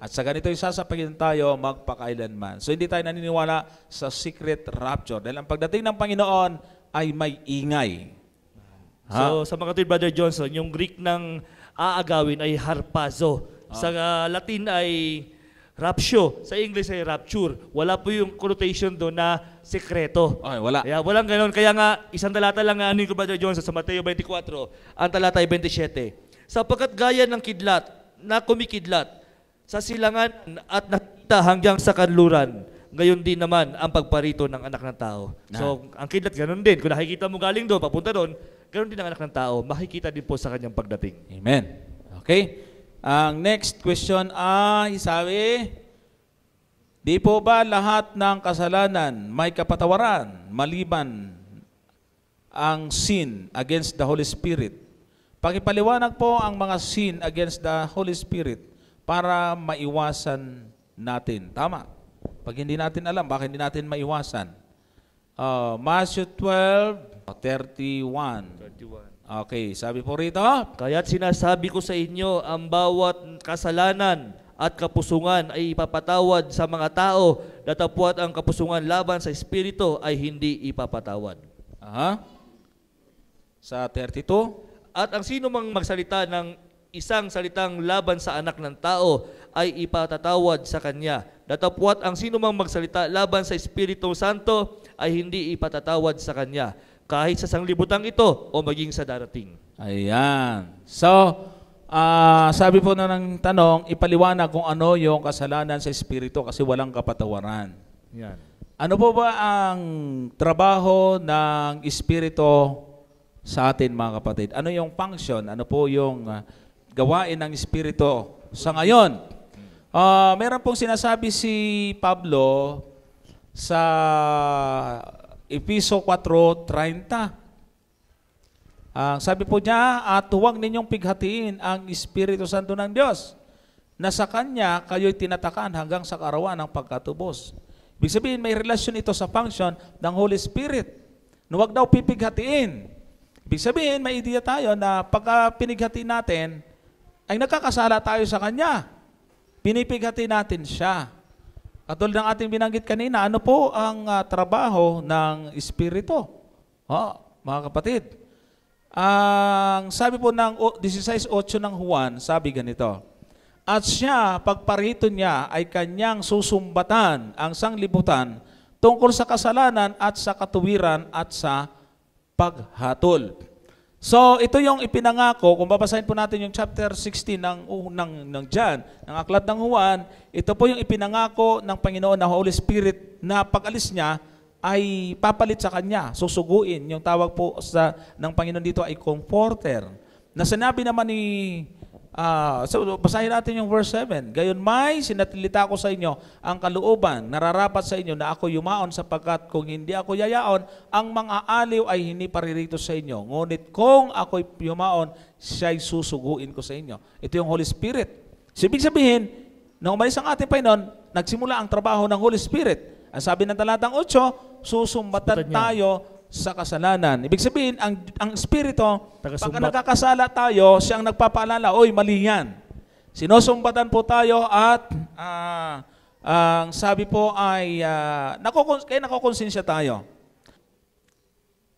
At sa ganito isasapagitan tayo magpakailanman. So hindi tayo naniniwala sa secret rapture. Dahil ang pagdating ng Panginoon ay may ingay. So sa mga kapatid, Brother Johnson, yung Greek ng aagawin ay harpazo. Sa Latin ay raptio. Sa English ay rapture. Wala po yung connotation doon na sekreto. Okay, wala. Kaya walang ganon. Kaya nga, isang talata lang nga ko, Brother Johnson, sa Mateo 24, ang talata ay 27. Sapagkat gaya ng kidlat na kumikidlat sa silangan at nakita hanggang sa kanluran, gayon din naman ang pagparito ng anak ng tao. So, ang kidlat, ganon din. Kung nakikita mo galing doon, papunta doon, ganon din ang anak ng tao. Makikita din po sa kanyang pagdating. Amen. Okay? Ang next question ay, sabi, di po ba lahat ng kasalanan may kapatawaran maliban ang sin against the Holy Spirit? Pakipaliwanag po ang mga sin against the Holy Spirit para maiwasan natin. Tama. Pag hindi natin alam, baka hindi natin maiwasan. Matthew 12:31. Okay, sabi po rito, Kaya't sinasabi ko sa inyo, ang bawat kasalanan at kapusungan ay ipapatawad sa mga tao, datapwat ang kapusungan laban sa Espiritu ay hindi ipapatawad. Sa 32. At ang sino mang magsalita ng isang salitang laban sa anak ng tao ay ipatatawad sa kanya. Datapwat ang sino mang magsalita laban sa Espiritu Santo ay hindi ipatatawad sa kanya, kahit sa sanglibutang ito o maging sa darating. Ayan. So, sabi po na ng tanong, ipaliwanag kung ano yung kasalanan sa Espiritu kasi walang kapatawaran. Yan. Ano po ba ang trabaho ng Espiritu sa atin, mga kapatid? Ano yung function? Ano po yung gawain ng Espiritu sa ngayon? Meron pong sinasabi si Pablo sa Efeso 4:30. Sabi po niya, at huwag ninyong pighatiin ang Espiritu Santo ng Diyos, na sa Kanya kayo'y tinatakan hanggang sa kaarawan ng pagkatubos. Ibig sabihin, may relasyon ito sa function ng Holy Spirit. Na huwag daw pipighatiin. Ibig sabihin, may idea tayo na pagka pinighati natin, ay nagkakasala tayo sa Kanya. Pinipighati natin siya. Katulad ng ating binanggit kanina, ano po ang trabaho ng Espiritu? Mga kapatid, ang sabi po ng 16:8 ng Juan, sabi ganito, at siya, pagparito niya, ay kanyang susumbatan ang sanglibutan tungkol sa kasalanan at sa katuwiran at sa paghatol. So, ito yung ipinangako, kung babasahin po natin yung chapter 16 ng John, ng Aklat ng Juan, ito po yung ipinangako ng Panginoon na Holy Spirit na pag-alis niya ay papalit sa Kanya, susuguin. Yung tawag po ng Panginoon dito ay comforter. Na sinabi naman ni, so basahin natin yung verse 7, gayon may sinatilita ko sa inyo ang kalooban, nararapat sa inyo na ako yumaon sapagkat kung hindi ako yayaon, ang mga aliw ay hindi paririto sa inyo. Ngunit kung ako'y yumaon, siya'y susuguin ko sa inyo. Ito yung Holy Spirit. So, ibig sabihin, nang umalis ang ating Panginoon, nagsimula ang trabaho ng Holy Spirit. Ang sabi ng talatang 8, susumbatan tayo sa kasalanan. Ibig sabihin, ang Espiritu, pagka nagkakasala tayo, siyang nagpapaalala, oy, mali yan. Sinusumbatan po tayo at ang sabi po ay kaya nakukonsensya tayo.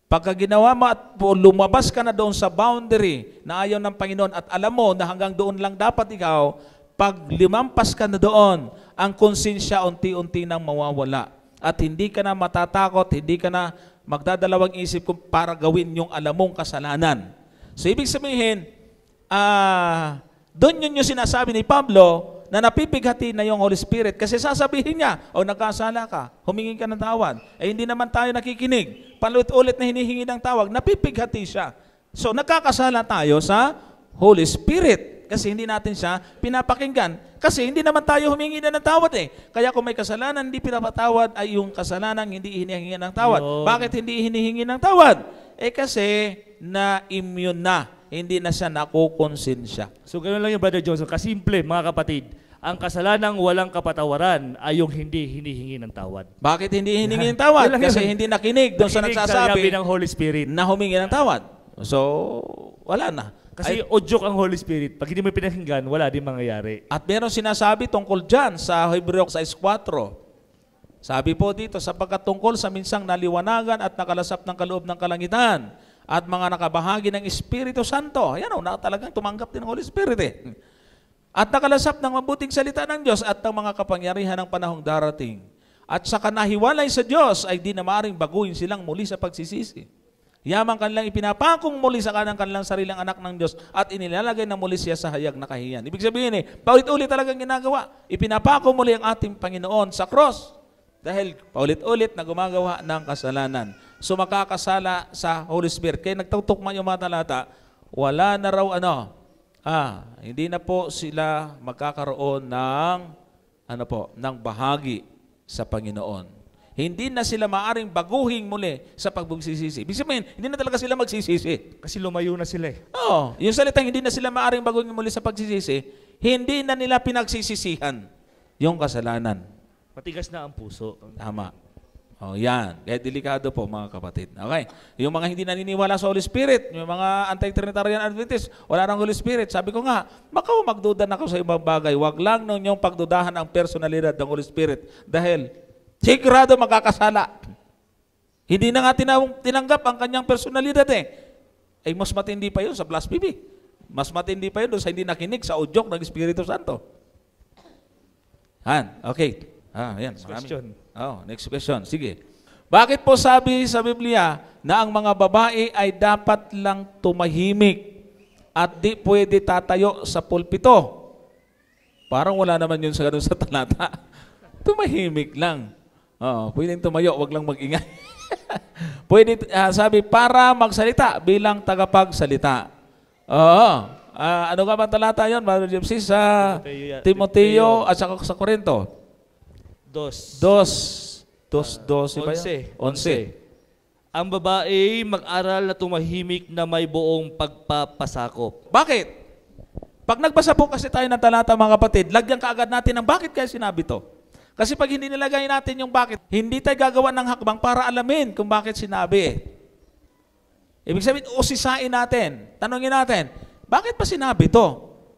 Pagka ginawa mo at lumabas ka na doon sa boundary na ayaw ng Panginoon at alam mo na hanggang doon lang dapat ikaw, pag limampas ka na doon, ang konsensya unti-unti nang mawawala. At hindi ka na matatakot, hindi ka na magdadalawang isip kung para gawin yung alam mong kasalanan. So, ibig sabihin, doon yun yung sinasabi ni Pablo na napipighati na yung Holy Spirit kasi sasabihin niya, nagkasala ka, humingi ka ng tawad. Hindi naman tayo nakikinig. Palulit-ulit na hinihingi ng tawag, napipighati siya. So, nagkakasala tayo sa Holy Spirit kasi hindi natin siya pinapakinggan. Kasi hindi naman tayo humingi na ng tawad Kaya kung may kasalanan, hindi pinapatawad ay yung kasalanan hindi hinihingi ng tawad. Yo. Bakit hindi hinihingi ng tawad? Kasi na-immune na. Hindi na siya nakukonsensya. So ganoon lang yung Brother Johnson. Kasimple, mga kapatid. Ang kasalanang walang kapatawaran ay yung hindi hinihingi ng tawad. Bakit hindi hinihingi ng tawad? Yun lang Kasi yun. hindi nakinig doon sa Nakinig nagsasabi ng Holy Spirit. na humingi ng tawad. So, wala na. Kasi odyok ang Holy Spirit. Pag hindi mo pinakinggan, wala din mangyayari. At meron sinasabi tungkol dyan sa Hebreo 6:4. Sabi po dito, sapagkat tungkol sa minsang naliwanagan at nakalasap ng kaloob ng kalangitan at mga nakabahagi ng Espiritu Santo. Ayan talagang tumanggap din ng Holy Spirit At nakalasap ng mabuting salita ng Diyos at ng mga kapangyarihan ng panahong darating. At sa kanahiwalay sa Diyos ay di na maaring baguhin silang muli sa pagsisisi. Yamang kanilang ipinapakong muli sa kanang kanilang sarilang anak ng Diyos at inilalagay na muli siya sa hayag na kahiyan. Ibig sabihin paulit-ulit talagang ginagawa. Ipinapako muli ang ating Panginoon sa cross dahil paulit-ulit na gumagawa ng kasalanan. So makakasala sa Holy Spirit. Kaya nagtutukma yung mga talata, wala na raw hindi na po sila magkakaroon ng ng bahagi sa Panginoon. Hindi na sila maaring baguhin muli sa pagbugsisisi. Ibig sabihin, hindi na talaga sila magsisisi. Kasi lumayo na sila Yung salitang hindi na sila maaring baguhin muli sa pagsisisi, hindi na nila pinagsisisihan yung kasalanan. Matigas na ang puso. Tama. Yan. Kaya delikado po, mga kapatid. Okay. Yung mga hindi naniniwala sa Holy Spirit, yung mga anti-Trinitarian Adventists, wala ng Holy Spirit. Sabi ko nga, magduda na ako sa ibang bagay. Huwag lang ninyong pagdudahan ang personalidad ng Holy Spirit. Dahil sigurado magkakasala. Hindi na nga tinanggap ang kanyang personalidad Ay mas matindi pa yun sa blasphemy. Mas matindi pa yun doon sa hindi nakinig sa udyok ng Espiritu Santo. Okay. Yan. Next question. Next question. Sige. Bakit po sabi sa Biblia na ang mga babae ay dapat lang tumahimik at di pwede tatayo sa pulpito? Parang wala naman yun sa ganun sa talata. Tumahimik lang. Pwedeng tumayo, wag lang mag-ingay. Pwede, sabi, para magsalita bilang tagapagsalita. Ano nga ba talata yun, Brother Gypsy? Sa Timoteo at sa Corinto? 2. 12 ba yan? 11. Ang babae mag-aral na tumahimik na may buong pagpapasakop. Bakit? Pag nagbasa po kasi tayo ng talata, mga kapatid, lagyan kaagad natin ng bakit kaya sinabi to. Kasi pag hindi nilagay natin yung bakit, hindi tayo gagawa ng hakbang para alamin kung bakit sinabi. Ibig sabihin, usisain natin. Tanungin natin, bakit pa sinabi to?